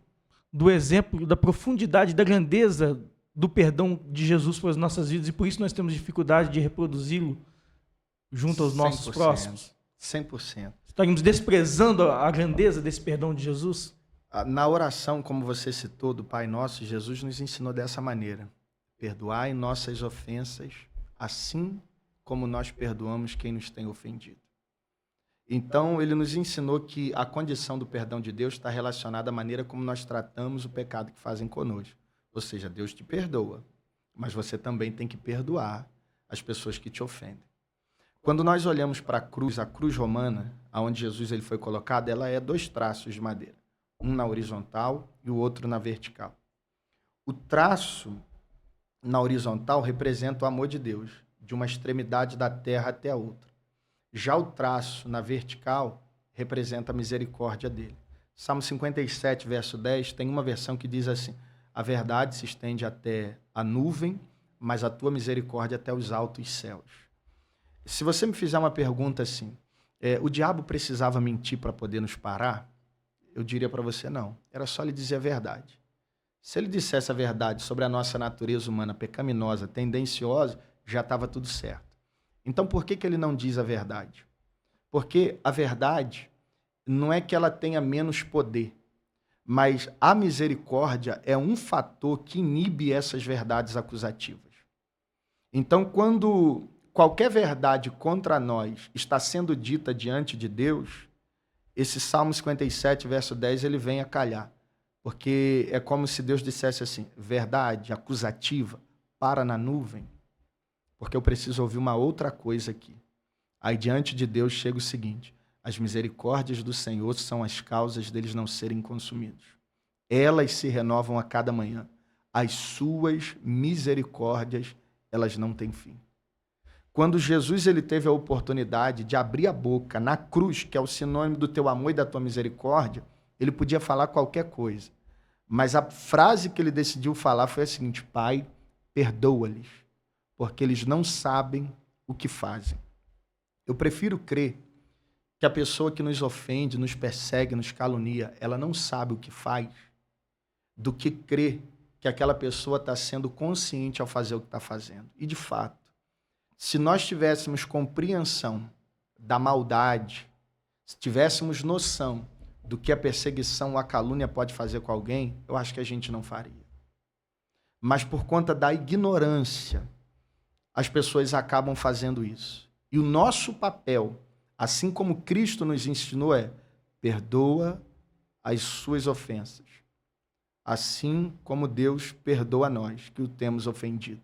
do exemplo, da profundidade, da grandeza do perdão de Jesus para as nossas vidas e por isso nós temos dificuldade de reproduzi-lo junto aos nossos 100%, próximos? 100%. Estaríamos desprezando a grandeza desse perdão de Jesus? Na oração, como você citou, do Pai Nosso, Jesus nos ensinou dessa maneira. Perdoai nossas ofensas, assim como nós perdoamos quem nos tem ofendido. Então, ele nos ensinou que a condição do perdão de Deus está relacionada à maneira como nós tratamos o pecado que fazem conosco. Ou seja, Deus te perdoa, mas você também tem que perdoar as pessoas que te ofendem. Quando nós olhamos para a cruz romana, onde Jesus ele foi colocado, ela é 2 traços de madeira. Um na horizontal e o outro na vertical. O traço na horizontal representa o amor de Deus, de uma extremidade da terra até a outra. Já o traço na vertical representa a misericórdia dele. Salmo 57, verso 10, tem uma versão que diz assim, a verdade se estende até a nuvem, mas a tua misericórdia até os altos céus. Se você me fizer uma pergunta assim, o diabo precisava mentir para poder nos parar? Eu diria para você não, era só ele dizer a verdade. Se ele dissesse a verdade sobre a nossa natureza humana pecaminosa, tendenciosa, já estava tudo certo. Então, por que ele não diz a verdade? Porque a verdade não é que ela tenha menos poder, mas a misericórdia é um fator que inibe essas verdades acusativas. Então, quando qualquer verdade contra nós está sendo dita diante de Deus, esse Salmo 57, verso 10, ele vem a calhar. Porque é como se Deus dissesse assim, verdade acusativa, para na nuvem, porque eu preciso ouvir uma outra coisa aqui. Aí diante de Deus chega o seguinte, as misericórdias do Senhor são as causas deles não serem consumidos. Elas se renovam a cada manhã. As suas misericórdias, elas não têm fim. Quando Jesus ele teve a oportunidade de abrir a boca na cruz, que é o sinônimo do teu amor e da tua misericórdia, ele podia falar qualquer coisa. Mas a frase que ele decidiu falar foi a seguinte, Pai, perdoa-lhes, porque eles não sabem o que fazem. Eu prefiro crer que a pessoa que nos ofende, nos persegue, nos calunia, ela não sabe o que faz, do que crer que aquela pessoa está sendo consciente ao fazer o que está fazendo. E, de fato, se nós tivéssemos compreensão da maldade, se tivéssemos noção do que a perseguição ou a calúnia pode fazer com alguém, eu acho que a gente não faria. Mas por conta da ignorância, as pessoas acabam fazendo isso. E o nosso papel, assim como Cristo nos ensinou, é perdoa as suas ofensas, assim como Deus perdoa a nós que o temos ofendido.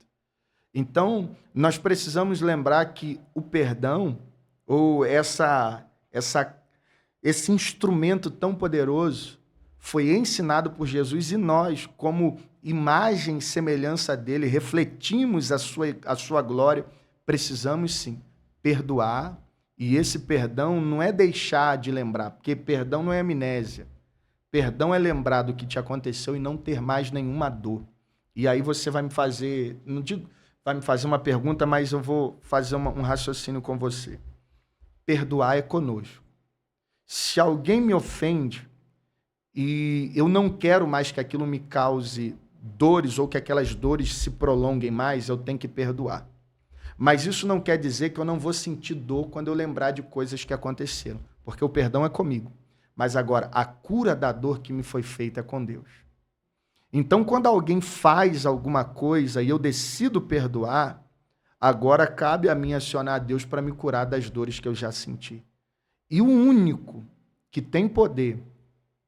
Então, nós precisamos lembrar que o perdão, ou essa esse instrumento tão poderoso foi ensinado por Jesus e nós, como imagem e semelhança dele, refletimos a sua glória, precisamos sim perdoar. E esse perdão não é deixar de lembrar, porque perdão não é amnésia. Perdão é lembrar do que te aconteceu e não ter mais nenhuma dor. E aí você vai me fazer, não digo, vai me fazer uma pergunta, mas eu vou fazer um raciocínio com você. Perdoar é conosco. Se alguém me ofende e eu não quero mais que aquilo me cause dores ou que aquelas dores se prolonguem mais, eu tenho que perdoar. Mas isso não quer dizer que eu não vou sentir dor quando eu lembrar de coisas que aconteceram, porque o perdão é comigo. Mas agora, a cura da dor que me foi feita é com Deus. Então, quando alguém faz alguma coisa e eu decido perdoar, agora cabe a mim acionar a Deus para me curar das dores que eu já senti. E o único que tem poder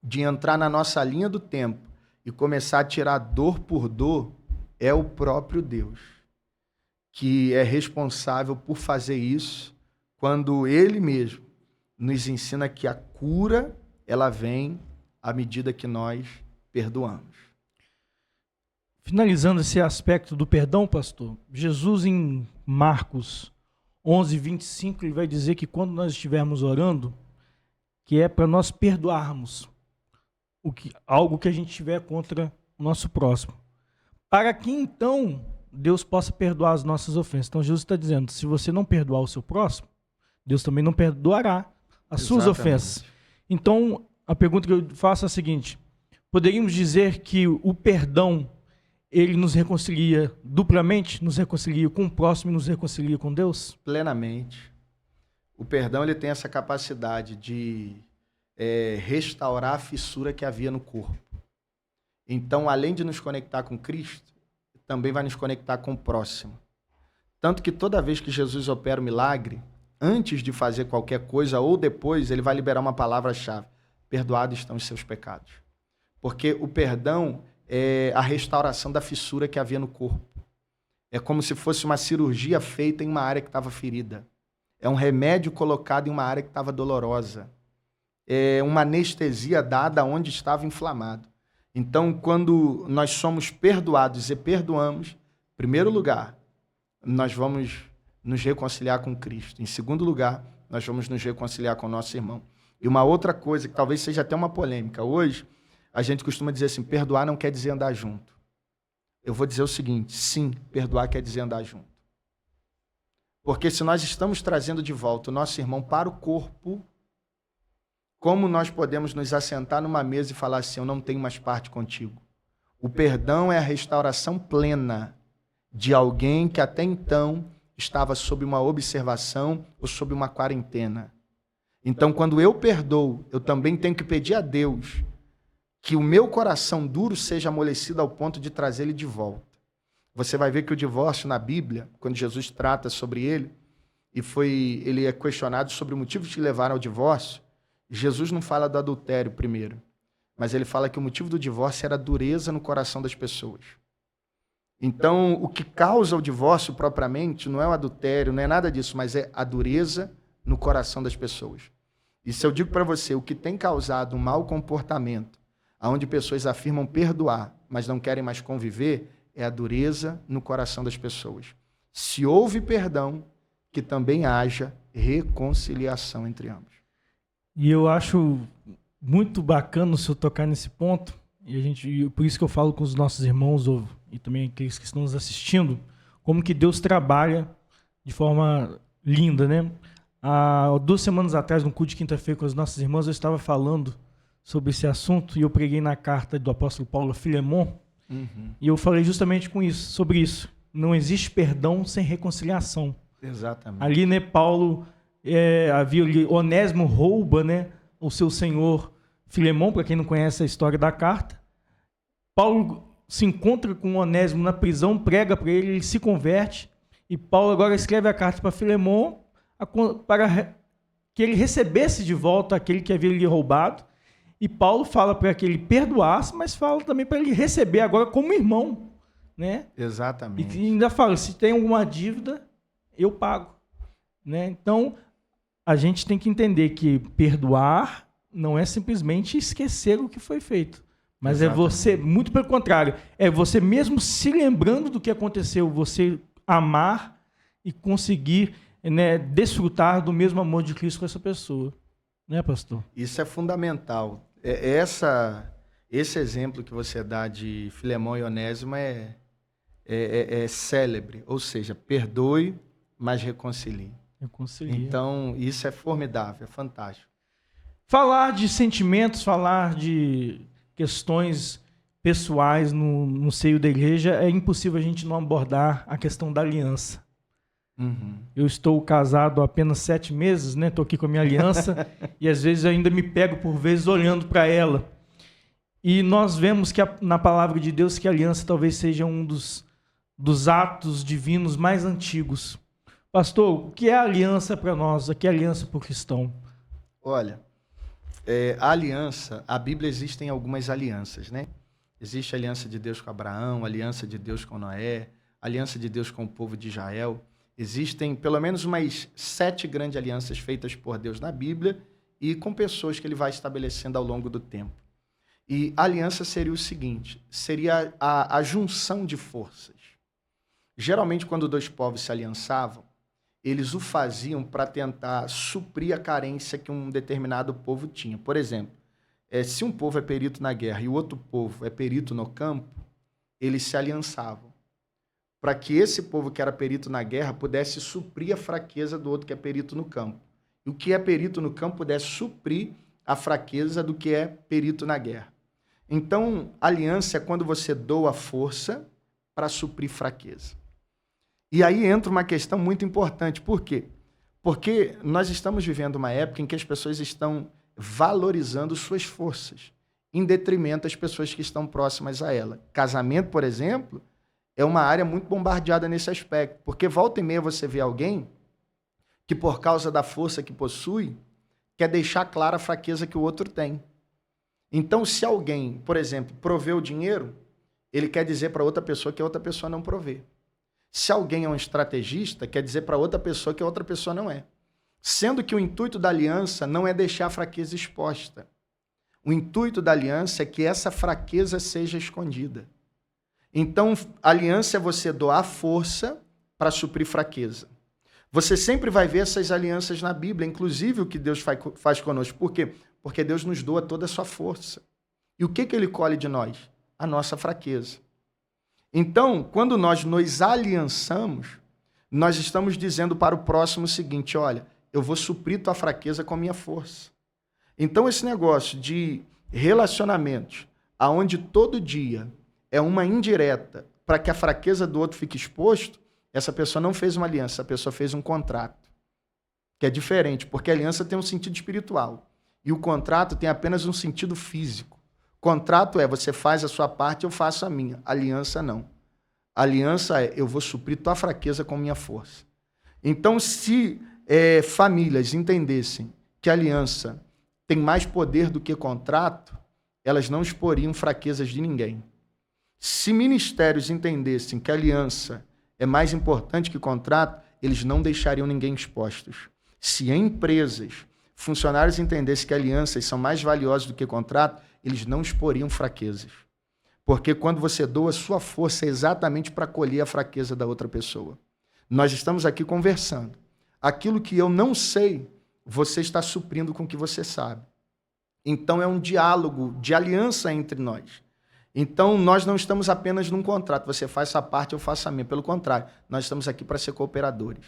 de entrar na nossa linha do tempo e começar a tirar dor por dor é o próprio Deus, que é responsável por fazer isso quando Ele mesmo nos ensina que a cura, ela vem à medida que nós perdoamos. Finalizando esse aspecto do perdão, pastor, Jesus em Marcos 11:25, ele vai dizer que quando nós estivermos orando, que é para nós perdoarmos algo que a gente tiver contra o nosso próximo, para que então Deus possa perdoar as nossas ofensas. Então Jesus está dizendo, se você não perdoar o seu próximo, Deus também não perdoará as suas ofensas. Então, a pergunta que eu faço é a seguinte, poderíamos dizer que o perdão, ele nos reconcilia duplamente, nos reconcilia com o próximo e nos reconcilia com Deus? Plenamente. O perdão, ele tem essa capacidade de restaurar a fissura que havia no corpo. Então, além de nos conectar com Cristo, também vai nos conectar com o próximo. Tanto que toda vez que Jesus opera o milagre, antes de fazer qualquer coisa ou depois, ele vai liberar uma palavra-chave. Perdoados estão os seus pecados. Porque o perdão é a restauração da fissura que havia no corpo. É como se fosse uma cirurgia feita em uma área que estava ferida. É um remédio colocado em uma área que estava dolorosa. É uma anestesia dada onde estava inflamado. Então, quando nós somos perdoados e perdoamos, em primeiro lugar, nós vamos nos reconciliar com Cristo. Em segundo lugar, nós vamos nos reconciliar com o nosso irmão. E uma outra coisa, que talvez seja até uma polêmica, hoje a gente costuma dizer assim, perdoar não quer dizer andar junto. Eu vou dizer o seguinte, sim, perdoar quer dizer andar junto. Porque se nós estamos trazendo de volta o nosso irmão para o corpo, como nós podemos nos assentar numa mesa e falar assim, eu não tenho mais parte contigo? O perdão é a restauração plena de alguém que até então estava sob uma observação ou sob uma quarentena. Então, quando eu perdoo, eu também tenho que pedir a Deus que o meu coração duro seja amolecido ao ponto de trazer ele de volta. Você vai ver que o divórcio na Bíblia, quando Jesus trata sobre ele, ele é questionado sobre o motivo que levaram ao divórcio, Jesus não fala do adultério primeiro, mas ele fala que o motivo do divórcio era a dureza no coração das pessoas. Então, o que causa o divórcio propriamente não é o adultério, não é nada disso, mas é a dureza no coração das pessoas. E se eu digo para você, o que tem causado um mau comportamento, onde pessoas afirmam perdoar, mas não querem mais conviver, é a dureza no coração das pessoas. Se houve perdão, que também haja reconciliação entre ambos. E eu acho muito bacana o senhor tocar nesse ponto, e por isso que eu falo com os nossos irmãos e também aqueles que estão nos assistindo, como que Deus trabalha de forma linda, né? Há 2 semanas atrás, no culto de quinta-feira com os nossos irmãos, eu estava falando sobre esse assunto e eu preguei na carta do apóstolo Paulo a Filemon, e eu falei justamente sobre isso. Não existe perdão sem reconciliação. Exatamente. Ali, né, Paulo, Onésimo rouba, né, o seu senhor Filemon, para quem não conhece a história da carta. Paulo se encontra com Onésimo na prisão, prega para ele, ele se converte, e Paulo agora escreve a carta para Filemon para que ele recebesse de volta aquele que havia lhe roubado. E Paulo fala para que ele perdoasse, mas fala também para ele receber agora como irmão, né? Exatamente. E ainda fala, se tem alguma dívida, eu pago, né? Então, a gente tem que entender que perdoar não é simplesmente esquecer o que foi feito. Mas Exatamente. é você, muito pelo contrário, é você mesmo se lembrando do que aconteceu, você amar e conseguir, né, desfrutar do mesmo amor de Cristo com essa pessoa. Né, pastor? Isso é fundamental. Esse exemplo que você dá de Filemão e Onésimo é célebre. Ou seja, perdoe, mas reconcilie. Reconcilia. Então, isso é formidável, é fantástico. Falar de sentimentos, falar de questões pessoais no seio da igreja, é impossível a gente não abordar a questão da aliança. Uhum. Eu estou casado há apenas 7 meses, né? Estou aqui com a minha aliança e às vezes eu ainda me pego por vezes olhando para ela. E nós vemos que na palavra de Deus que a aliança talvez seja um dos atos divinos mais antigos. Pastor, o que é a aliança para nós? O que é a aliança para o cristão? Olha, a aliança, a Bíblia existem algumas alianças, né? Existe a aliança de Deus com Abraão, a aliança de Deus com Noé, a aliança de Deus com o povo de Israel. Existem pelo menos umas 7 grandes alianças feitas por Deus na Bíblia e com pessoas que ele vai estabelecendo ao longo do tempo. E a aliança seria o seguinte, seria a junção de forças. Geralmente, quando 2 povos se aliançavam, eles o faziam para tentar suprir a carência que um determinado povo tinha. Por exemplo, se um povo é perito na guerra e o outro povo é perito no campo, eles se aliançavam para que esse povo que era perito na guerra pudesse suprir a fraqueza do outro que é perito no campo. E o que é perito no campo pudesse suprir a fraqueza do que é perito na guerra. Então, aliança é quando você doa força para suprir fraqueza. E aí entra uma questão muito importante. Por quê? Porque nós estamos vivendo uma época em que as pessoas estão valorizando suas forças, em detrimento das pessoas que estão próximas a ela. Casamento, por exemplo, é uma área muito bombardeada nesse aspecto, porque volta e meia você vê alguém que, por causa da força que possui, quer deixar clara a fraqueza que o outro tem. Então, se alguém, por exemplo, provê o dinheiro, ele quer dizer para outra pessoa que a outra pessoa não provê. Se alguém é um estrategista, quer dizer para outra pessoa que a outra pessoa não é. Sendo que o intuito da aliança não é deixar a fraqueza exposta. O intuito da aliança é que essa fraqueza seja escondida. Então, aliança é você doar força para suprir fraqueza. Você sempre vai ver essas alianças na Bíblia, inclusive o que Deus faz conosco. Por quê? Porque Deus nos doa toda a sua força. E o que Ele colhe de nós? A nossa fraqueza. Então, quando nós nos aliançamos, nós estamos dizendo para o próximo o seguinte, olha, eu vou suprir tua fraqueza com a minha força. Então, esse negócio de relacionamentos, aonde todo dia é uma indireta para que a fraqueza do outro fique exposto, essa pessoa não fez uma aliança, essa pessoa fez um contrato, que é diferente, porque a aliança tem um sentido espiritual e o contrato tem apenas um sentido físico. Contrato é você faz a sua parte, eu faço a minha. Aliança não. Aliança é eu vou suprir tua fraqueza com minha força. Então, se famílias entendessem que a aliança tem mais poder do que contrato, elas não exporiam fraquezas de ninguém. Se ministérios entendessem que a aliança é mais importante que contrato, eles não deixariam ninguém expostos. Se em empresas, funcionários entendessem que alianças são mais valiosas do que contrato, eles não exporiam fraquezas. Porque quando você doa sua força é exatamente para colher a fraqueza da outra pessoa. Nós estamos aqui conversando. Aquilo que eu não sei, você está suprindo com o que você sabe. Então é um diálogo de aliança entre nós. Então nós não estamos apenas num contrato, você faz sua parte, eu faço a minha. Pelo contrário, nós estamos aqui para ser cooperadores,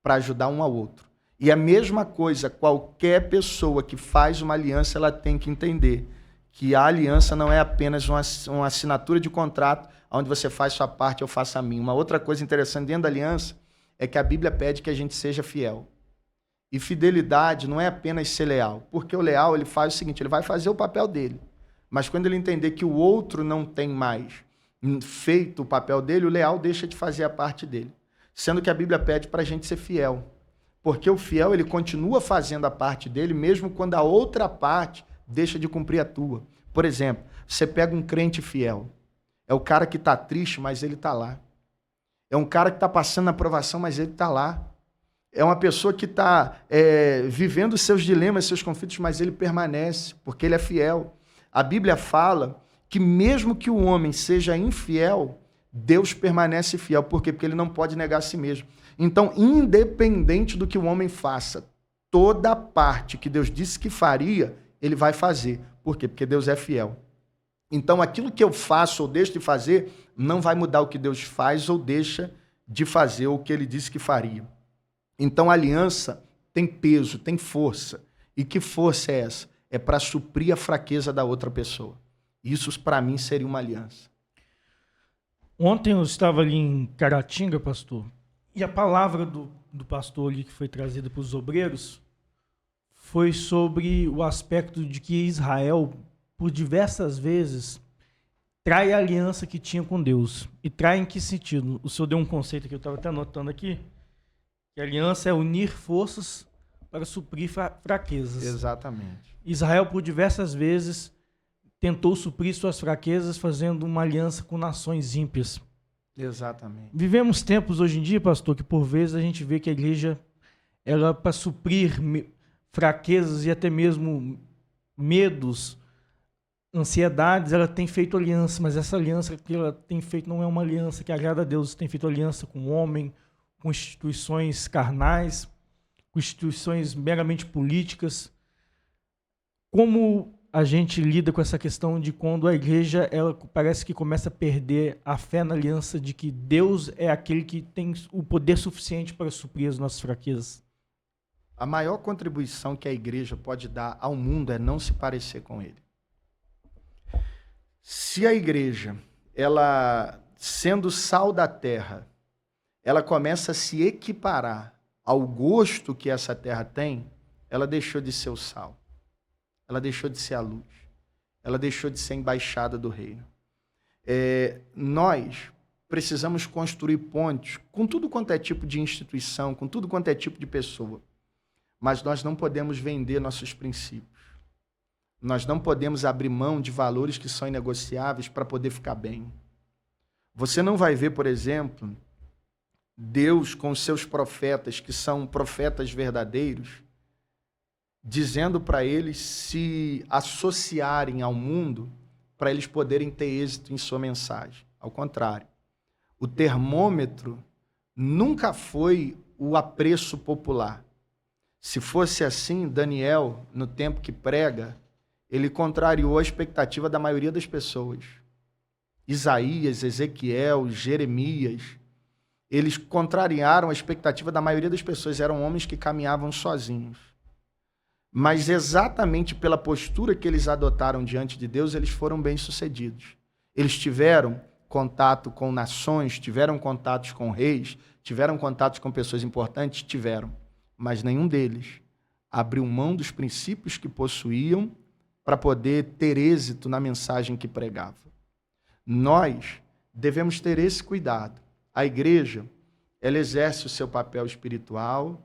para ajudar um ao outro. E a mesma coisa, qualquer pessoa que faz uma aliança, ela tem que entender que a aliança não é apenas uma assinatura de contrato, onde você faz sua parte, eu faço a minha. Uma outra coisa interessante dentro da aliança é que a Bíblia pede que a gente seja fiel. E fidelidade não é apenas ser leal, porque o leal ele faz o seguinte, ele vai fazer o papel dele. Mas quando ele entender que o outro não tem mais feito o papel dele, o leal deixa de fazer a parte dele. Sendo que a Bíblia pede para a gente ser fiel. Porque o fiel ele continua fazendo a parte dele, mesmo quando a outra parte deixa de cumprir a tua. Por exemplo, você pega um crente fiel. É o cara que está triste, mas ele está lá. É um cara que está passando na provação, mas ele está lá. É uma pessoa que está vivendo seus dilemas, seus conflitos, mas ele permanece, porque ele é fiel. A Bíblia fala que mesmo que o homem seja infiel, Deus permanece fiel. Por quê? Porque ele não pode negar a si mesmo. Então, independente do que o homem faça, toda parte que Deus disse que faria, ele vai fazer. Por quê? Porque Deus é fiel. Então, aquilo que eu faço ou deixo de fazer, não vai mudar o que Deus faz ou deixa de fazer ou o que ele disse que faria. Então, a aliança tem peso, tem força. E que força é essa? É para suprir a fraqueza da outra pessoa. Isso, para mim, seria uma aliança. Ontem eu estava ali em Caratinga, pastor, e a palavra do pastor ali que foi trazida para os obreiros foi sobre o aspecto de que Israel, por diversas vezes, trai a aliança que tinha com Deus. E trai em que sentido? O senhor deu um conceito que eu estava até anotando aqui, que a aliança é unir forças para suprir fraquezas. Exatamente. Israel, por diversas vezes, tentou suprir suas fraquezas fazendo uma aliança com nações ímpias. Exatamente. Vivemos tempos hoje em dia, pastor, que por vezes a gente vê que a igreja, ela para suprir fraquezas e até mesmo medos, ansiedades, ela tem feito aliança, mas essa aliança que ela tem feito não é uma aliança que agrada a Deus, tem feito aliança com o homem, com instituições carnais, com instituições meramente políticas. Como a gente lida com essa questão de quando a igreja, ela parece que começa a perder a fé na aliança de que Deus é aquele que tem o poder suficiente para suprir as nossas fraquezas? A maior contribuição que a igreja pode dar ao mundo é não se parecer com ele. Se a igreja, ela sendo sal da terra, ela começa a se equiparar ao gosto que essa terra tem, ela deixou de ser o sal. Ela deixou de ser a luz. Ela deixou de ser embaixada do reino. Nós precisamos construir pontes com tudo quanto é tipo de instituição, com tudo quanto é tipo de pessoa. Mas nós não podemos vender nossos princípios. Nós não podemos abrir mão de valores que são inegociáveis para poder ficar bem. Você não vai ver, por exemplo, Deus com os seus profetas, que são profetas verdadeiros, dizendo para eles se associarem ao mundo para eles poderem ter êxito em sua mensagem. Ao contrário, o termômetro nunca foi o apreço popular. Se fosse assim, Daniel, no tempo que prega, ele contrariou a expectativa da maioria das pessoas. Isaías, Ezequiel, Jeremias, eles contrariaram a expectativa da maioria das pessoas. Eram homens que caminhavam sozinhos. Mas exatamente pela postura que eles adotaram diante de Deus, eles foram bem-sucedidos. Eles tiveram contato com nações, tiveram contatos com reis, tiveram contatos com pessoas importantes? Tiveram. Mas nenhum deles abriu mão dos princípios que possuíam para poder ter êxito na mensagem que pregava. Nós devemos ter esse cuidado. A igreja, ela exerce o seu papel espiritual,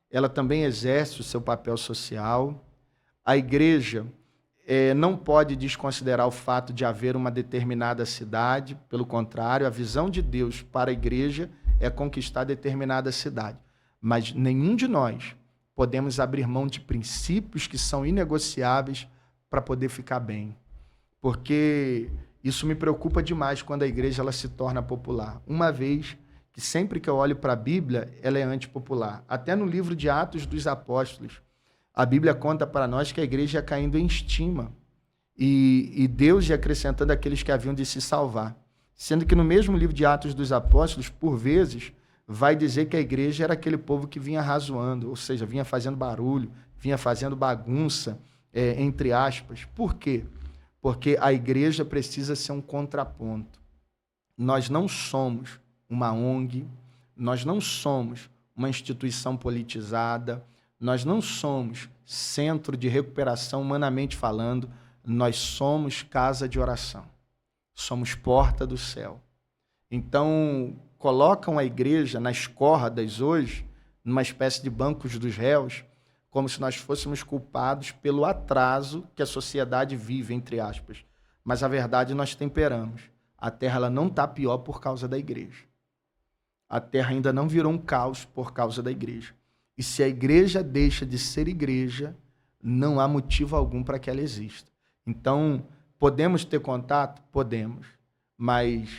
ela também exerce o seu papel social. A igreja não pode desconsiderar o fato de haver uma determinada cidade, pelo contrário, a visão de Deus para a igreja é conquistar determinada cidade. Mas nenhum de nós podemos abrir mão de princípios que são inegociáveis para poder ficar bem. Porque isso me preocupa demais quando a igreja ela se torna popular. Uma vez que sempre que eu olho para a Bíblia, ela é antipopular. Até no livro de Atos dos Apóstolos, a Bíblia conta para nós que a igreja ia caindo em estima e Deus ia acrescentando aqueles que haviam de se salvar. Sendo que no mesmo livro de Atos dos Apóstolos, por vezes, vai dizer que a igreja era aquele povo que vinha razoando, ou seja, vinha fazendo barulho, vinha fazendo bagunça, entre aspas. Por quê? Porque a igreja precisa ser um contraponto. Nós não somos uma ONG, nós não somos uma instituição politizada, nós não somos centro de recuperação humanamente falando, nós somos casa de oração, somos porta do céu. Então, colocam a igreja nas cordas hoje, numa espécie de bancos dos réus, como se nós fôssemos culpados pelo atraso que a sociedade vive, entre aspas. Mas a verdade nós temperamos. A terra ela não está pior por causa da igreja. A terra ainda não virou um caos por causa da igreja. E se a igreja deixa de ser igreja, não há motivo algum para que ela exista. Então, podemos ter contato? Podemos, mas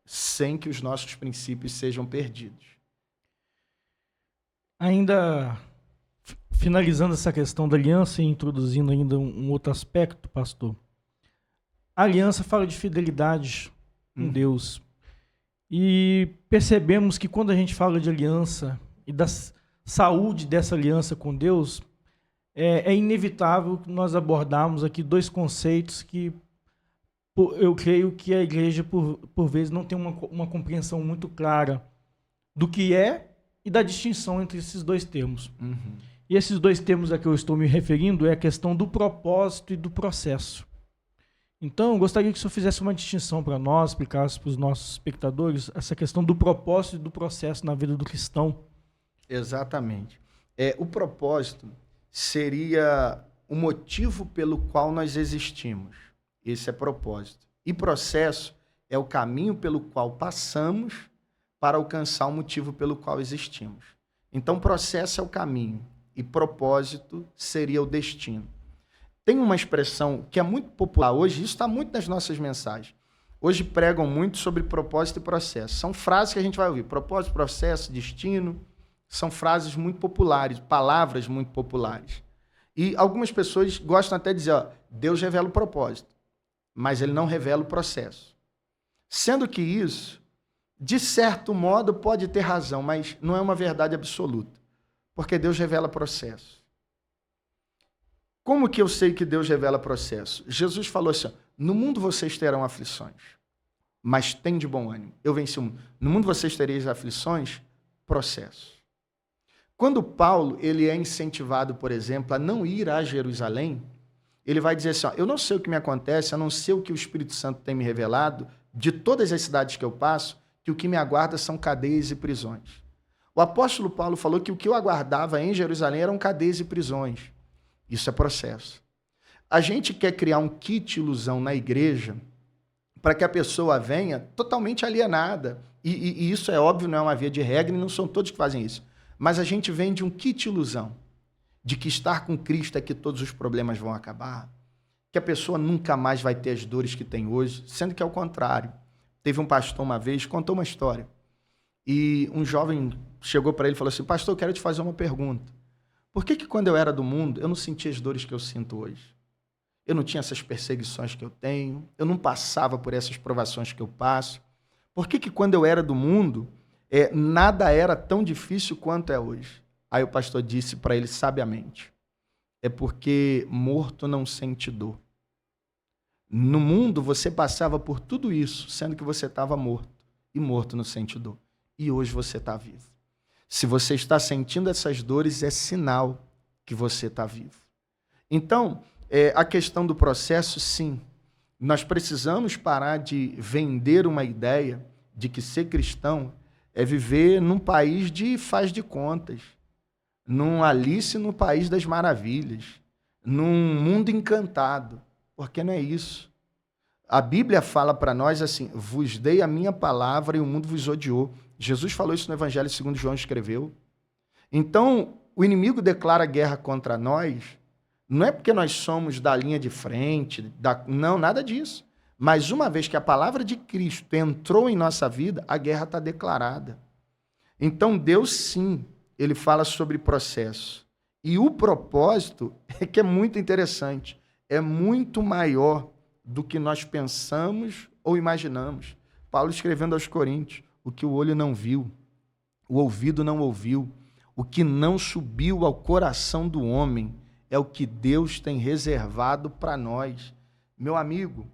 sem que os nossos princípios sejam perdidos. Ainda finalizando essa questão da aliança e introduzindo ainda um outro aspecto, pastor. A aliança fala de fidelidade com Deus. E percebemos que quando a gente fala de aliança e da saúde dessa aliança com Deus, é inevitável que nós abordarmos aqui dois conceitos que eu creio que a igreja, por vezes, não tem uma compreensão muito clara do que é e da distinção entre esses dois termos. E esses dois termos a que eu estou me referindo é a questão do propósito e do processo. Então, eu gostaria que o senhor fizesse uma distinção para nós, explicasse para os nossos espectadores essa questão do propósito e do processo na vida do cristão. Exatamente. O propósito seria o motivo pelo qual nós existimos. Esse é propósito. E processo é o caminho pelo qual passamos para alcançar o motivo pelo qual existimos. Então, processo é o caminho e propósito seria o destino. Tem uma expressão que é muito popular hoje, isso está muito nas nossas mensagens. Hoje pregam muito sobre propósito e processo. São frases que a gente vai ouvir. Propósito, processo, destino. São frases muito populares, palavras muito populares. E algumas pessoas gostam até de dizer, ó, Deus revela o propósito, mas ele não revela o processo. Sendo que isso, de certo modo, pode ter razão, mas não é uma verdade absoluta, porque Deus revela processo. Como que eu sei que Deus revela processo? Jesus falou assim, no mundo vocês terão aflições, mas tem de bom ânimo. Eu venci o mundo. No mundo vocês tereis aflições, processo. Quando Paulo ele é incentivado, por exemplo, a não ir a Jerusalém, ele vai dizer assim, ó, eu não sei o que me acontece, a não ser o que o Espírito Santo tem me revelado, de todas as cidades que eu passo, que o que me aguarda são cadeias e prisões. O apóstolo Paulo falou que o que eu aguardava em Jerusalém eram cadeias e prisões. Isso é processo. A gente quer criar um kit ilusão na igreja para que a pessoa venha totalmente alienada. E isso é óbvio, não é uma via de regra, e não são todos que fazem isso. Mas a gente vende um kit ilusão de que estar com Cristo é que todos os problemas vão acabar, que a pessoa nunca mais vai ter as dores que tem hoje, sendo que é o contrário. Teve um pastor uma vez, contou uma história, e um jovem chegou para ele e falou assim, pastor, eu quero te fazer uma pergunta. Por que quando eu era do mundo, eu não sentia as dores que eu sinto hoje? Eu não tinha essas perseguições que eu tenho, eu não passava por essas provações que eu passo. Por que quando eu era do mundo, nada era tão difícil quanto é hoje? Aí o pastor disse para ele sabiamente, é porque morto não sente dor. No mundo você passava por tudo isso, sendo que você estava morto, e morto não sente dor. E hoje você está vivo. Se você está sentindo essas dores, é sinal que você está vivo. Então, a questão do processo, sim. Nós precisamos parar de vender uma ideia de que ser cristão é viver num país de faz de contas, num Alice no País das Maravilhas, num mundo encantado, porque não é isso. A Bíblia fala para nós assim, vos dei a minha palavra e o mundo vos odiou. Jesus falou isso no Evangelho segundo João escreveu. Então, o inimigo declara guerra contra nós, não é porque nós somos da linha de frente, não, nada disso. Mas uma vez que a palavra de Cristo entrou em nossa vida, a guerra está declarada. Então, Deus, sim, ele fala sobre processo. E o propósito é que é muito interessante, é muito maior do que nós pensamos ou imaginamos. Paulo escrevendo aos Coríntios, o que o olho não viu, o ouvido não ouviu, o que não subiu ao coração do homem, é o que Deus tem reservado para nós. Meu amigo,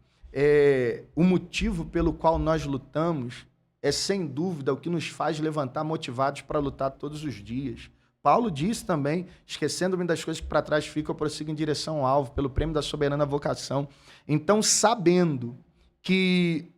o motivo pelo qual nós lutamos é, sem dúvida, o que nos faz levantar motivados para lutar todos os dias. Paulo disse também, esquecendo-me das coisas que para trás ficam, eu prossigo em direção ao alvo, pelo prêmio da soberana vocação. Então, sabendo que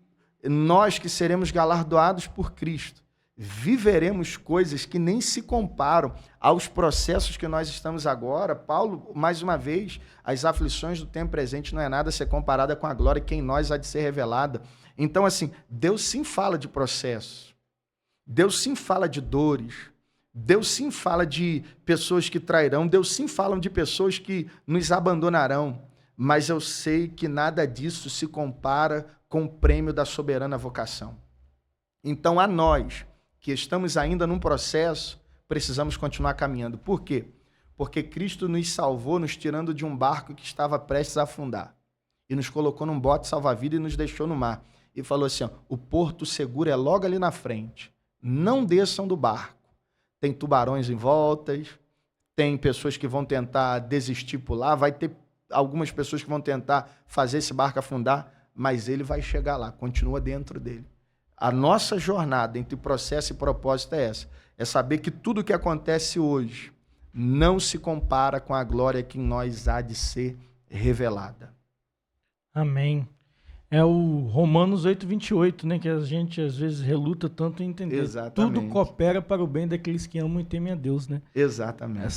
nós que seremos galardoados por Cristo, viveremos coisas que nem se comparam aos processos que nós estamos agora. Paulo, mais uma vez, as aflições do tempo presente não é nada a ser comparada com a glória que em nós há de ser revelada. Então, assim, Deus sim fala de processo, Deus sim fala de dores, Deus sim fala de pessoas que trairão, Deus sim fala de pessoas que nos abandonarão, mas eu sei que nada disso se compara com o prêmio da soberana vocação. Então, a nós, que estamos ainda num processo, precisamos continuar caminhando. Por quê? Porque Cristo nos salvou, nos tirando de um barco que estava prestes a afundar. E nos colocou num bote salva-vida e nos deixou no mar. E falou assim, ó, o porto seguro é logo ali na frente. Não desçam do barco. Tem tubarões em voltas, tem pessoas que vão tentar desistir por lá, vai ter algumas pessoas que vão tentar fazer esse barco afundar, mas ele vai chegar lá, continua dentro dele. A nossa jornada entre processo e propósito é essa. É saber que tudo que acontece hoje não se compara com a glória que em nós há de ser revelada. Amém. É o Romanos 8:28, né? Que a gente às vezes reluta tanto em entender. Exatamente. Tudo coopera para o bem daqueles que amam e temem a Deus, né? Exatamente.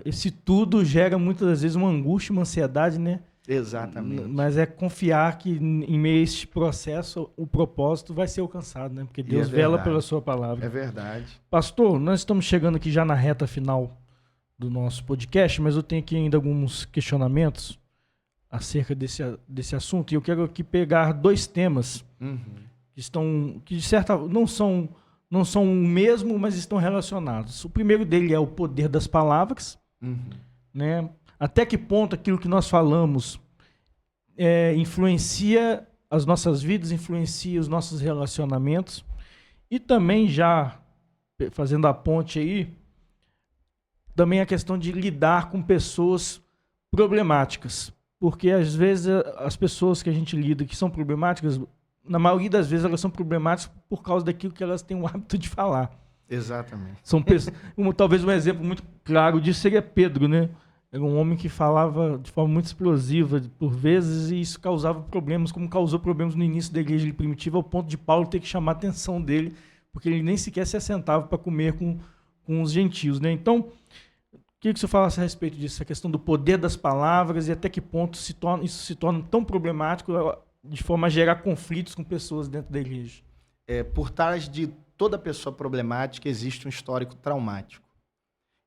Esse tudo gera muitas das vezes uma angústia, uma ansiedade, né? Exatamente. Mas é confiar que em meio a este processo o propósito vai ser alcançado, né? Porque Deus vela pela sua palavra. É verdade. Pastor, nós estamos chegando aqui já na reta final do nosso podcast, mas eu tenho aqui ainda alguns questionamentos acerca desse assunto, e eu quero aqui pegar dois temas que de certa não são o mesmo, mas estão relacionados. O primeiro dele é o poder das palavras, né? Até que ponto aquilo que nós falamos influencia as nossas vidas, influencia os nossos relacionamentos, e também já fazendo a ponte aí, também a questão de lidar com pessoas problemáticas. Porque, às vezes, as pessoas que a gente lida que são problemáticas, na maioria das vezes, elas são problemáticas por causa daquilo que elas têm o hábito de falar. Exatamente. São pessoas, talvez um exemplo muito claro disso seria Pedro, né? Era um homem que falava de forma muito explosiva, por vezes, e isso causava problemas, como causou problemas no início da igreja primitiva, ao ponto de Paulo ter que chamar a atenção dele, porque ele nem sequer se assentava para comer com os gentios, né? Então, o que o senhor falasse a respeito disso? A questão do poder das palavras e até que ponto isso se torna tão problemático de forma a gerar conflitos com pessoas dentro da igreja? Por trás de toda pessoa problemática existe um histórico traumático.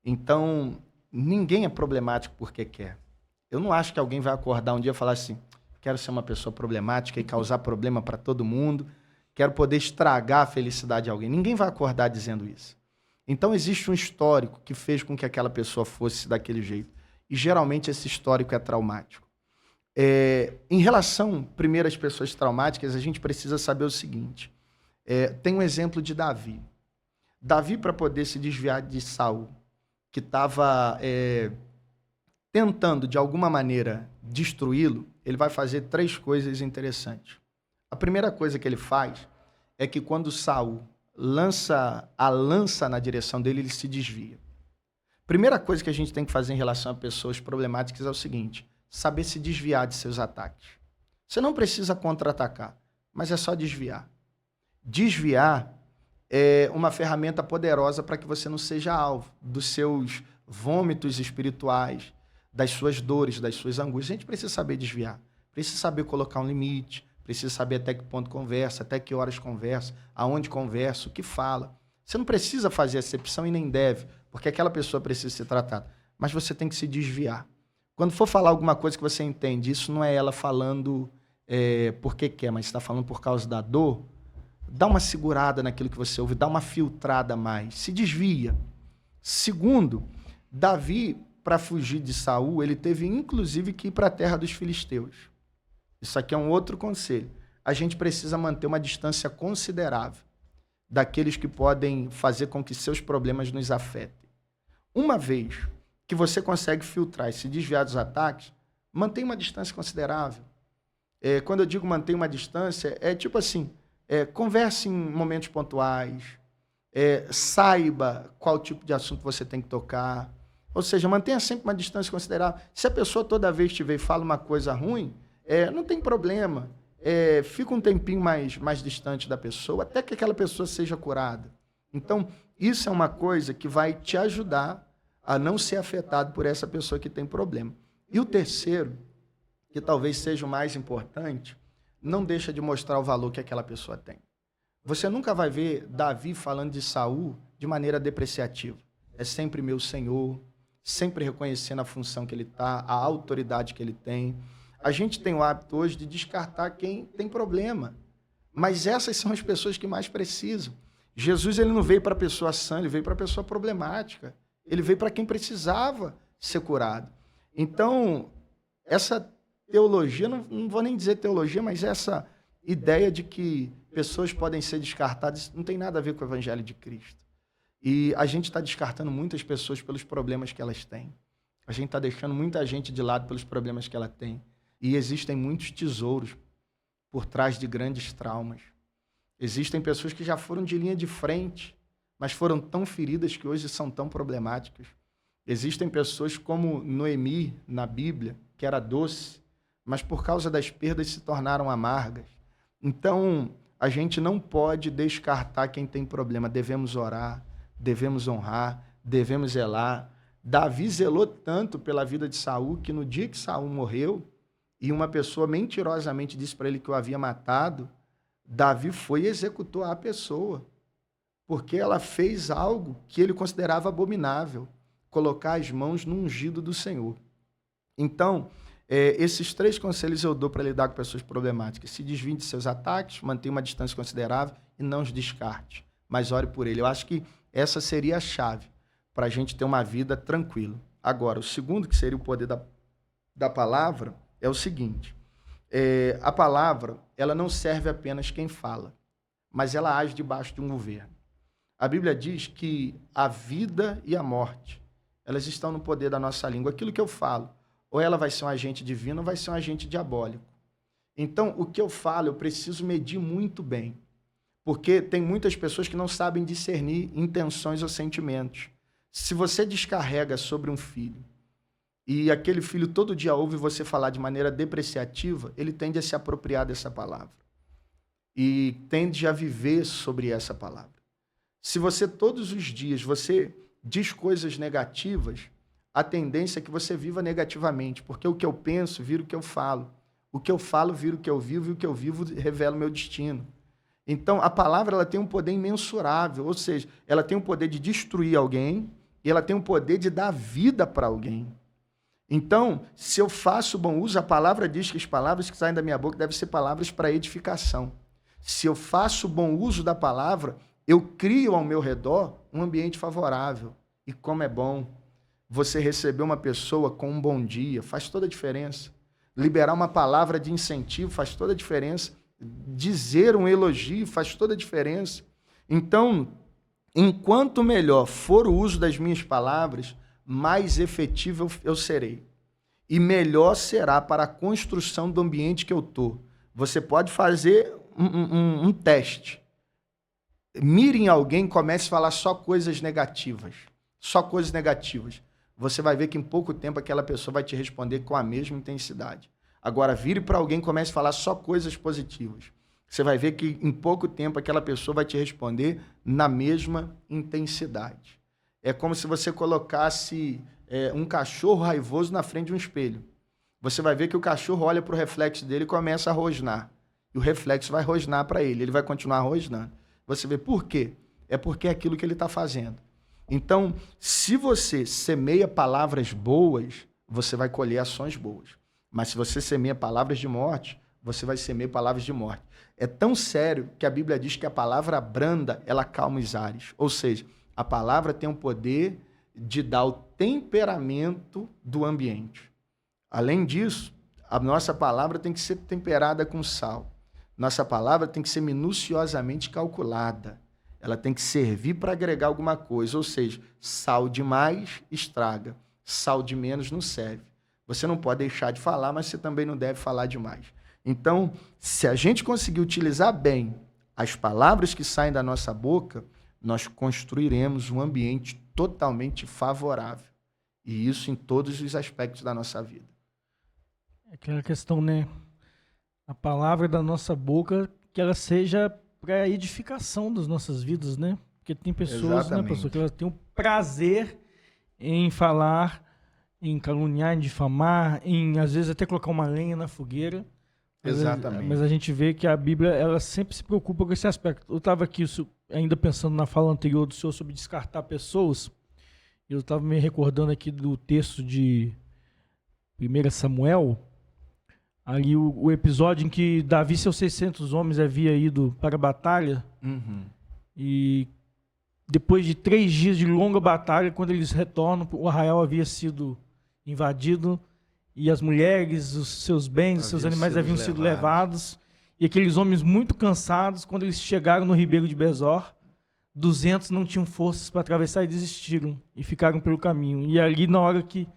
Então, ninguém é problemático porque quer. Eu não acho que alguém vai acordar um dia e falar assim, quero ser uma pessoa problemática e causar problema para todo mundo, quero poder estragar a felicidade de alguém. Ninguém vai acordar dizendo isso. Então, existe um histórico que fez com que aquela pessoa fosse daquele jeito. E, geralmente, esse histórico é traumático. Em relação, primeiro, às pessoas traumáticas, a gente precisa saber o seguinte. Tem um exemplo de Davi. Davi, para poder se desviar de Saul, que estava tentando, de alguma maneira, destruí-lo, ele vai fazer 3 coisas interessantes. A primeira coisa que ele faz é que, quando Saul lança a lança na direção dele, ele se desvia. Primeira coisa que a gente tem que fazer em relação a pessoas problemáticas é o seguinte, saber se desviar de seus ataques. Você não precisa contra-atacar, mas é só desviar. Desviar é uma ferramenta poderosa para que você não seja alvo dos seus vômitos espirituais, das suas dores, das suas angústias. A gente precisa saber desviar, precisa saber colocar um limite, precisa saber até que ponto conversa, até que horas conversa, aonde conversa, o que fala. Você não precisa fazer acepção e nem deve, porque aquela pessoa precisa ser tratada. Mas você tem que se desviar. Quando for falar alguma coisa que você entende, isso não é ela falando porque quer, mas está falando por causa da dor, dá uma segurada naquilo que você ouve, dá uma filtrada a mais, se desvia. Segundo, Davi, para fugir de Saul, ele teve inclusive que ir para a terra dos filisteus. Isso aqui é um outro conselho. A gente precisa manter uma distância considerável daqueles que podem fazer com que seus problemas nos afetem. Uma vez que você consegue filtrar e se desviar dos ataques, mantenha uma distância considerável. Quando eu digo mantenha uma distância, é tipo assim, converse em momentos pontuais, saiba qual tipo de assunto você tem que tocar, ou seja, mantenha sempre uma distância considerável. Se a pessoa toda vez te vê e fala uma coisa ruim, não tem problema, fica um tempinho mais distante da pessoa, até que aquela pessoa seja curada. Então, isso é uma coisa que vai te ajudar a não ser afetado por essa pessoa que tem problema. E o terceiro, que talvez seja o mais importante, não deixa de mostrar o valor que aquela pessoa tem. Você nunca vai ver Davi falando de Saul de maneira depreciativa. é sempre meu Senhor, sempre reconhecendo a função que ele está, a autoridade que ele tem. A gente tem o hábito hoje de descartar quem tem problema, mas essas são as pessoas que mais precisam. Jesus ele não veio para a pessoa sã, ele veio para a pessoa problemática. Ele veio para quem precisava ser curado. Então, essa teologia, não vou nem dizer teologia, mas essa ideia de que pessoas podem ser descartadas não tem nada a ver com o Evangelho de Cristo. E a gente está descartando muitas pessoas pelos problemas que elas têm. A gente está deixando muita gente de lado pelos problemas que ela tem. E existem muitos tesouros por trás de grandes traumas. Existem pessoas que já foram de linha de frente, mas foram tão feridas que hoje são tão problemáticas. Existem pessoas como Noemi, na Bíblia, que era doce, mas por causa das perdas se tornaram amargas. Então, a gente não pode descartar quem tem problema. Devemos orar, devemos honrar, devemos zelar. Davi zelou tanto pela vida de Saul que no dia que Saul morreu e uma pessoa mentirosamente disse para ele que o havia matado, Davi foi e executou a pessoa, porque ela fez algo que ele considerava abominável, colocar as mãos no ungido do Senhor. Então, esses 3 conselhos eu dou para lidar com pessoas problemáticas. Se desvie de seus ataques, mantenha uma distância considerável e não os descarte, mas ore por ele. Eu acho que essa seria a chave para a gente ter uma vida tranquila. Agora, o segundo, que seria o poder da palavra, é o seguinte. A palavra, ela não serve apenas quem fala, mas ela age debaixo de um governo. A Bíblia diz que a vida e a morte, elas estão no poder da nossa língua. Aquilo que eu falo, ou ela vai ser um agente divino ou vai ser um agente diabólico. Então, o que eu falo, eu preciso medir muito bem, porque tem muitas pessoas que não sabem discernir intenções ou sentimentos. Se você descarrega sobre um filho, e aquele filho todo dia ouve você falar de maneira depreciativa, ele tende a se apropriar dessa palavra. E tende a viver sobre essa palavra. Se você todos os dias você diz coisas negativas, a tendência é que você viva negativamente, porque o que eu penso vira o que eu falo. O que eu falo vira o que eu vivo, e o que eu vivo revela o meu destino. Então, a palavra ela tem um poder imensurável, ou seja, ela tem o poder de destruir alguém e ela tem o poder de dar vida para alguém. Então, se eu faço bom uso, a palavra diz que as palavras que saem da minha boca devem ser palavras para edificação. Se eu faço bom uso da palavra, eu crio ao meu redor um ambiente favorável. E como é bom você receber uma pessoa com um bom dia, faz toda a diferença. Liberar uma palavra de incentivo faz toda a diferença. Dizer um elogio faz toda a diferença. Então, enquanto melhor for o uso das minhas palavras, mais efetivo eu serei. E melhor será para a construção do ambiente que eu estou. Você pode fazer um teste. Mire em alguém e comece a falar só coisas negativas. Só coisas negativas. Você vai ver que em pouco tempo aquela pessoa vai te responder com a mesma intensidade. Agora, vire para alguém e comece a falar só coisas positivas. Você vai ver que em pouco tempo aquela pessoa vai te responder na mesma intensidade. É como se você colocasse um cachorro raivoso na frente de um espelho. Você vai ver que o cachorro olha para o reflexo dele e começa a rosnar. E o reflexo vai rosnar para ele. Ele vai continuar rosnando. Você vê por quê? É porque é aquilo que ele está fazendo. Então, se você semeia palavras boas, você vai colher ações boas. Mas se você semeia palavras de morte, você vai semear palavras de morte. É tão sério que a Bíblia diz que a palavra branda, ela calma os ares. Ou seja, a palavra tem o poder de dar o temperamento do ambiente. Além disso, a nossa palavra tem que ser temperada com sal. Nossa palavra tem que ser minuciosamente calculada. Ela tem que servir para agregar alguma coisa. Ou seja, sal demais estraga, sal de menos não serve. Você não pode deixar de falar, mas você também não deve falar demais. Então, se a gente conseguir utilizar bem as palavras que saem da nossa boca, nós construiremos um ambiente totalmente favorável. E isso em todos os aspectos da nossa vida. É aquela questão, né? A palavra da nossa boca, que ela seja para a edificação das nossas vidas, né? Porque tem pessoas, né, pastor, que elas têm o prazer em falar, em caluniar, em difamar, em às vezes até colocar uma lenha na fogueira. Exatamente. Mas a gente vê que a Bíblia, ela sempre se preocupa com esse aspecto. Eu estava aqui ainda pensando na fala anterior do senhor sobre descartar pessoas, Eu estava me recordando aqui do texto de 1 Samuel, ali o episódio em que Davi e seus 600 homens havia ido para a batalha, e depois de 3 dias de longa batalha, quando eles retornam, o arraial havia sido invadido e as mulheres, os seus bens, os seus animais haviam sido levados. E aqueles homens muito cansados, quando eles chegaram no ribeiro de Besor, 200 não tinham forças para atravessar e desistiram e ficaram pelo caminho. E ali, na hora que,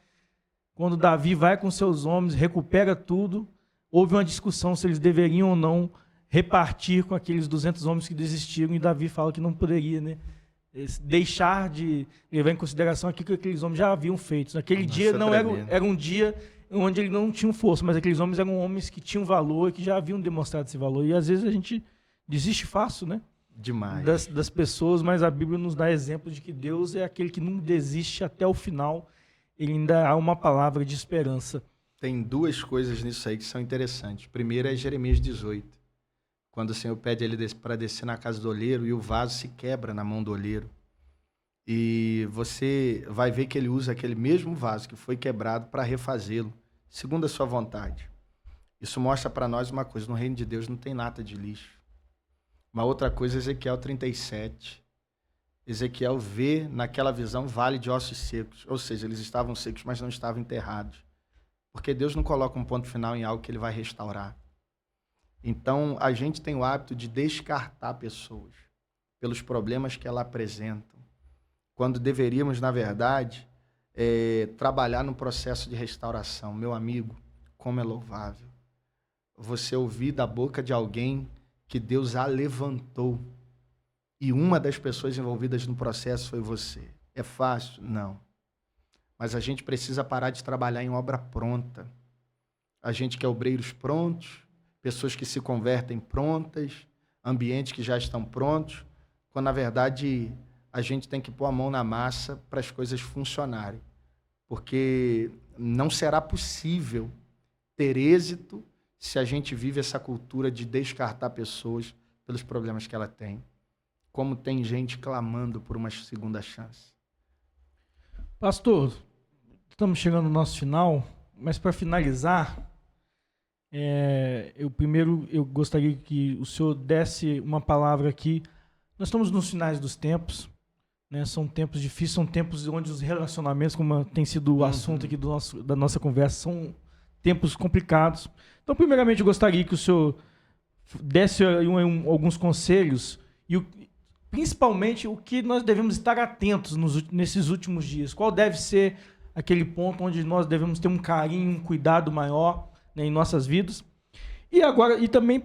quando Davi vai com seus homens, recupera tudo, houve uma discussão se eles deveriam ou não repartir com aqueles 200 homens que desistiram, e Davi fala que não poderia, né? Deixar de levar em consideração aquilo que aqueles homens já haviam feito. Naquele dia não era um dia onde eles não tinham força, mas aqueles homens eram homens que tinham valor, que já haviam demonstrado esse valor. E às vezes a gente desiste fácil, né? Demais. Das pessoas, mas a Bíblia nos dá exemplo de que Deus é aquele que não desiste até o final. Ele ainda há uma palavra de esperança. Tem 2 coisas nisso aí que são interessantes. Primeiro é Jeremias 18. Quando o Senhor pede ele para descer na casa do oleiro e o vaso se quebra na mão do oleiro. E você vai ver que ele usa aquele mesmo vaso que foi quebrado para refazê-lo, segundo a sua vontade. Isso mostra para nós uma coisa: no reino de Deus não tem nada de lixo. Uma outra coisa, Ezequiel 37. Ezequiel vê naquela visão vale de ossos secos. Ou seja, eles estavam secos, mas não estavam enterrados. Porque Deus não coloca um ponto final em algo que ele vai restaurar. Então, a gente tem o hábito de descartar pessoas pelos problemas que ela apresentam, quando deveríamos, na verdade, trabalhar no processo de restauração. Meu amigo, como é louvável você ouvir da boca de alguém que Deus a levantou, e uma das pessoas envolvidas no processo foi você. É fácil? Não. Mas a gente precisa parar de trabalhar em obra pronta. A gente quer obreiros prontos, pessoas que se convertem prontas, ambientes que já estão prontos, quando, na verdade, a gente tem que pôr a mão na massa para as coisas funcionarem. Porque não será possível ter êxito se a gente vive essa cultura de descartar pessoas pelos problemas que ela tem. Como tem gente clamando por uma segunda chance. Pastor, estamos chegando no nosso final, mas para finalizar, eu gostaria que o senhor desse uma palavra aqui. Nós estamos nos finais dos tempos, né? São tempos difíceis, são tempos onde os relacionamentos, como tem sido o assunto aqui da nossa conversa, são tempos complicados. Então, primeiramente, eu gostaria que o senhor desse alguns conselhos, e principalmente o que nós devemos estar atentos nesses últimos dias. Qual deve ser aquele ponto onde nós devemos ter um carinho, um cuidado maior, né, em nossas vidas. E também,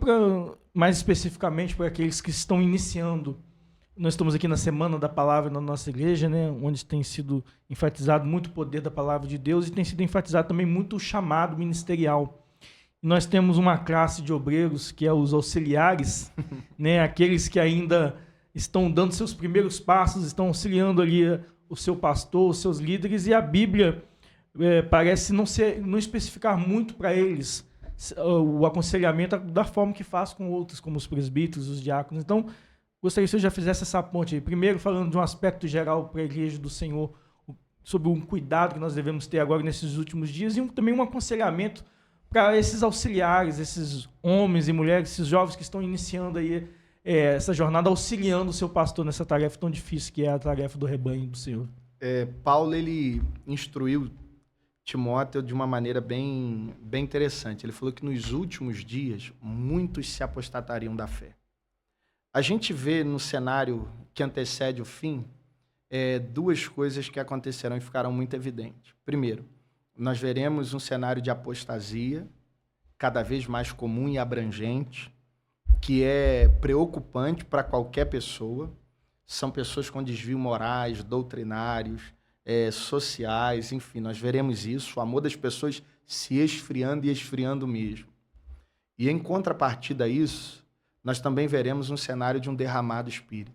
mais especificamente, para aqueles que estão iniciando. Nós estamos aqui na Semana da Palavra na nossa igreja, né, onde tem sido enfatizado muito o poder da Palavra de Deus e tem sido enfatizado também muito o chamado ministerial. E nós temos uma classe de obreiros, que é os auxiliares, né, aqueles que ainda estão dando seus primeiros passos, estão auxiliando ali o seu pastor, os seus líderes, e a Bíblia parece não especificar muito para eles o aconselhamento da forma que faz com outros, como os presbíteros, os diáconos. Então, gostaria que você já fizesse essa ponte aí. Primeiro, falando de um aspecto geral para a igreja do Senhor, sobre um cuidado que nós devemos ter agora nesses últimos dias, e também um aconselhamento para esses auxiliares, esses homens e mulheres, esses jovens que estão iniciando aí essa jornada, auxiliando o seu pastor nessa tarefa tão difícil que é a tarefa do rebanho do Senhor. Paulo, ele instruiu Timóteo de uma maneira bem interessante. Ele falou que nos últimos dias muitos se apostatariam da fé. A gente vê no cenário que antecede o fim 2 coisas que acontecerão e ficarão muito evidentes. Primeiro, nós veremos um cenário de apostasia cada vez mais comum e abrangente, que é preocupante para qualquer pessoa. São pessoas com desvios morais, doutrinários, sociais, enfim, nós veremos isso, o amor das pessoas se esfriando e esfriando mesmo. E em contrapartida a isso, nós também veremos um cenário de um derramado espírito.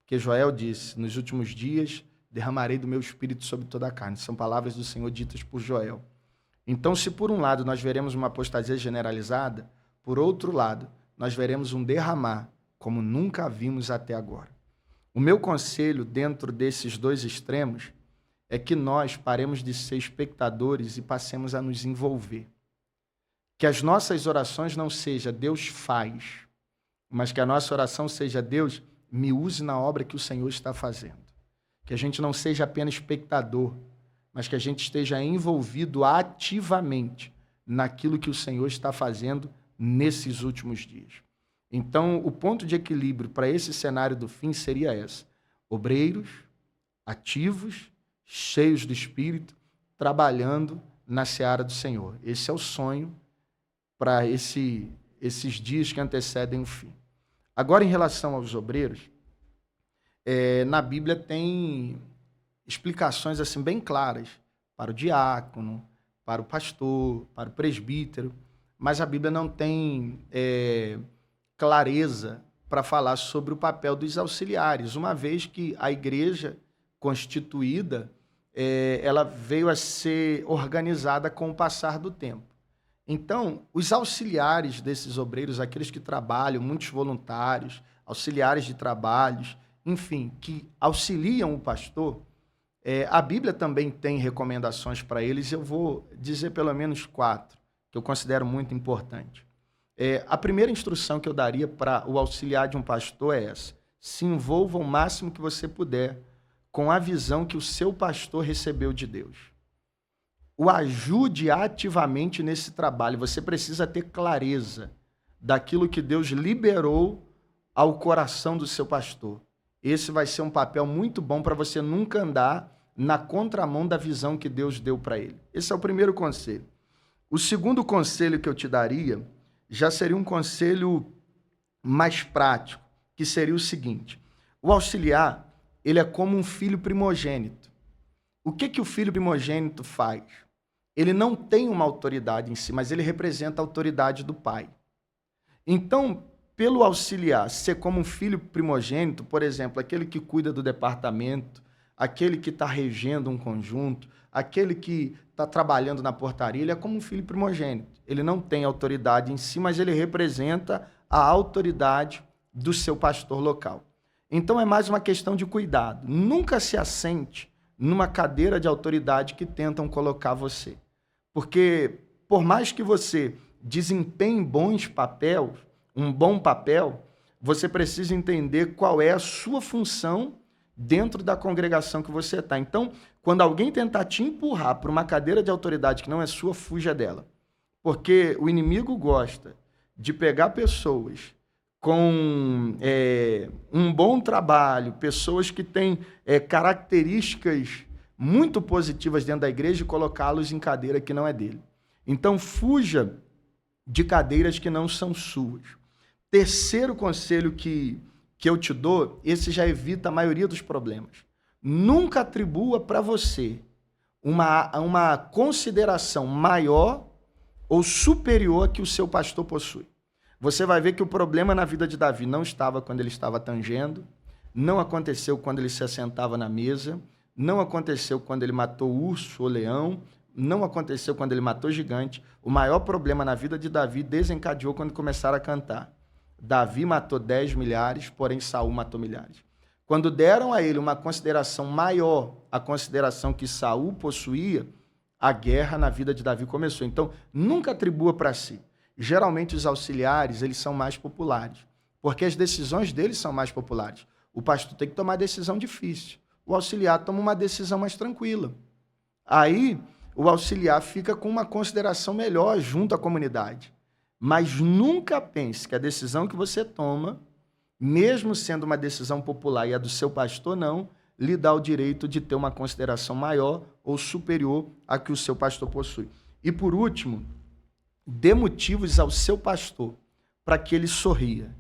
Porque Joel disse, nos últimos dias derramarei do meu espírito sobre toda a carne. São palavras do Senhor ditas por Joel. Então, se por um lado nós veremos uma apostasia generalizada, por outro lado, nós veremos um derramar como nunca vimos até agora. O meu conselho dentro desses 2 extremos é que nós paremos de ser espectadores e passemos a nos envolver. Que as nossas orações não sejam Deus faz, mas que a nossa oração seja Deus me use na obra que o Senhor está fazendo. Que a gente não seja apenas espectador, mas que a gente esteja envolvido ativamente naquilo que o Senhor está fazendo nesses últimos dias. Então, o ponto de equilíbrio para esse cenário do fim seria esse: obreiros, ativos, cheios do Espírito, trabalhando na seara do Senhor. Esse é o sonho para esses dias que antecedem o fim. Agora, em relação aos obreiros, na Bíblia tem explicações assim bem claras para o diácono, para o pastor, para o presbítero, mas a Bíblia não tem clareza para falar sobre o papel dos auxiliares, uma vez que a igreja constituída, ela veio a ser organizada com o passar do tempo. Então, os auxiliares desses obreiros, aqueles que trabalham, muitos voluntários, auxiliares de trabalhos, enfim, que auxiliam o pastor, a Bíblia também tem recomendações para eles. Eu vou dizer pelo menos 4, que eu considero muito importante. A primeira instrução que eu daria para o auxiliar de um pastor é essa: se envolva o máximo que você puder com a visão que o seu pastor recebeu de Deus. O ajude ativamente nesse trabalho. Você precisa ter clareza daquilo que Deus liberou ao coração do seu pastor. Esse vai ser um papel muito bom para você nunca andar na contramão da visão que Deus deu para ele. Esse é o primeiro conselho. O segundo conselho que eu te daria já seria um conselho mais prático, que seria o seguinte: o auxiliar, ele é como um filho primogênito. O que o filho primogênito faz? Ele não tem uma autoridade em si, mas ele representa a autoridade do pai. Então, pelo auxiliar ser como um filho primogênito, por exemplo, aquele que cuida do departamento, aquele que está regendo um conjunto, aquele que está trabalhando na portaria, ele é como um filho primogênito. Ele não tem autoridade em si, mas ele representa a autoridade do seu pastor local. Então é mais uma questão de cuidado. Nunca se assente numa cadeira de autoridade que tentam colocar você. Porque, por mais que você desempenhe um bom papel, você precisa entender qual é a sua função dentro da congregação que você está. Então, quando alguém tentar te empurrar para uma cadeira de autoridade que não é sua, fuja dela. Porque o inimigo gosta de pegar pessoas com um bom trabalho, pessoas que têm características muito positivas dentro da igreja e colocá-los em cadeira que não é dele. Então, fuja de cadeiras que não são suas. Terceiro conselho que eu te dou, esse já evita a maioria dos problemas. Nunca atribua para você uma consideração maior ou superior que o seu pastor possui. Você vai ver que o problema na vida de Davi não estava quando ele estava tangendo, não aconteceu quando ele se assentava na mesa, não aconteceu quando ele matou o urso ou leão, não aconteceu quando ele matou o gigante. O maior problema na vida de Davi desencadeou quando começaram a cantar. Davi matou 10 milhares, porém Saul matou milhares. Quando deram a ele uma consideração maior, a consideração que Saul possuía, a guerra na vida de Davi começou. Então, nunca atribua para si. Geralmente os auxiliares, eles são mais populares, porque as decisões deles são mais populares. O pastor tem que tomar decisão difícil. O auxiliar toma uma decisão mais tranquila. Aí, o auxiliar fica com uma consideração melhor junto à comunidade. Mas nunca pense que a decisão que você toma, mesmo sendo uma decisão popular e a do seu pastor não, lhe dá o direito de ter uma consideração maior ou superior à que o seu pastor possui. E por último, dê motivos ao seu pastor para que ele sorria.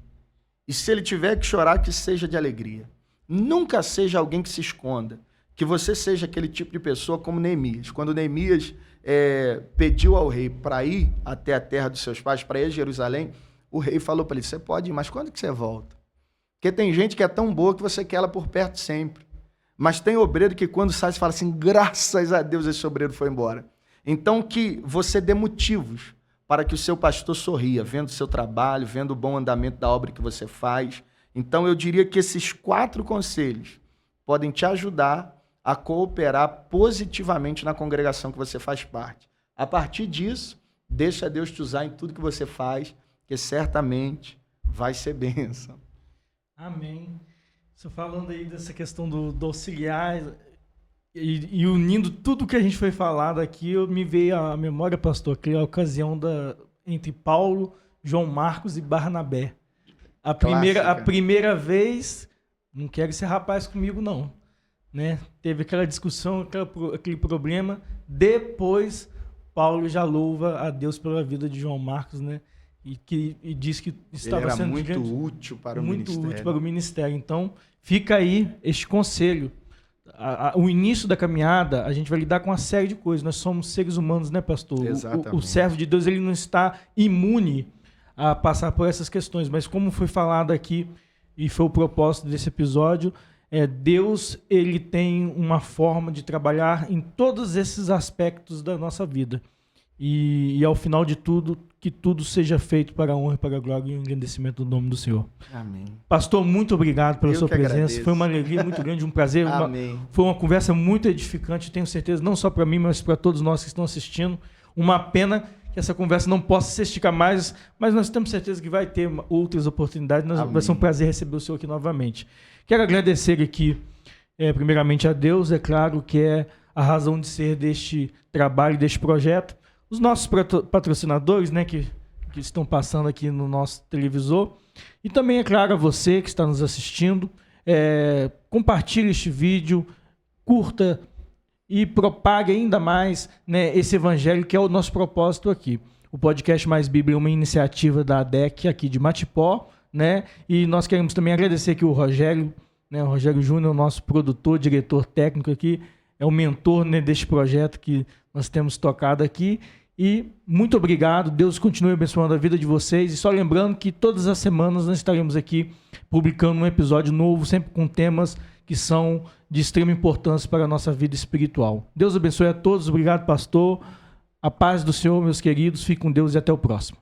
E se ele tiver que chorar, que seja de alegria. Nunca seja alguém que se esconda. Que você seja aquele tipo de pessoa como Neemias. Quando Neemias pediu ao rei para ir até a terra dos seus pais, para ir a Jerusalém, o rei falou para ele: você pode ir, mas quando que você volta? Porque tem gente que é tão boa que você quer ela por perto sempre. Mas tem obreiro que quando sai, você fala assim: graças a Deus esse obreiro foi embora. Então que você dê motivos para que o seu pastor sorria, vendo o seu trabalho, vendo o bom andamento da obra que você faz. Então eu diria que esses 4 conselhos podem te ajudar a cooperar positivamente na congregação que você faz parte. A partir disso, deixa Deus te usar em tudo que você faz, que certamente vai ser bênção. Amém. Você falando aí dessa questão do auxiliar e unindo tudo que a gente foi falado aqui, me veio à memória, pastor, que é a ocasião entre Paulo, João Marcos e Barnabé. A primeira vez, não quero esse rapaz comigo não, né? Teve aquela discussão, aquele problema. Depois, Paulo já louva a Deus pela vida de João Marcos, né? E diz que estava sendo muito útil para o ministério. Muito útil para o ministério. Então, fica aí este conselho. O início da caminhada, a gente vai lidar com uma série de coisas. Nós somos seres humanos, né, pastor? O servo de Deus, ele não está imune a passar por essas questões. Mas como foi falado aqui, e foi o propósito desse episódio, Deus, ele tem uma forma de trabalhar em todos esses aspectos da nossa vida. E ao final de tudo, que tudo seja feito para a honra, para a glória e o engrandecimento do nome do Senhor. Amém. Pastor, muito obrigado pela sua presença. Agradeço. Foi uma alegria muito grande, um prazer. Amém. Foi uma conversa muito edificante, tenho certeza, não só para mim, mas para todos nós que estão assistindo. Uma pena que essa conversa não possa se esticar mais, mas nós temos certeza que vai ter outras oportunidades. Vai ser um prazer receber o senhor aqui novamente. Quero agradecer aqui, primeiramente a Deus, é claro, que é a razão de ser deste trabalho, deste projeto. Os nossos patrocinadores, né, que estão passando aqui no nosso televisor. E também, é claro, a você que está nos assistindo. Compartilhe este vídeo, curta e propague ainda mais, né, esse evangelho, que é o nosso propósito aqui. O podcast Mais Bíblia é uma iniciativa da ADEC aqui de Matipó, né? E nós queremos também agradecer aqui o Rogério, né, o Rogério Júnior, nosso produtor, diretor técnico aqui, é o mentor, né, deste projeto que nós temos tocado aqui. E muito obrigado, Deus continue abençoando a vida de vocês. E só lembrando que todas as semanas nós estaremos aqui publicando um episódio novo, sempre com temas que são de extrema importância para a nossa vida espiritual. Deus abençoe a todos, obrigado, pastor. A paz do Senhor, meus queridos, fique com Deus e até o próximo.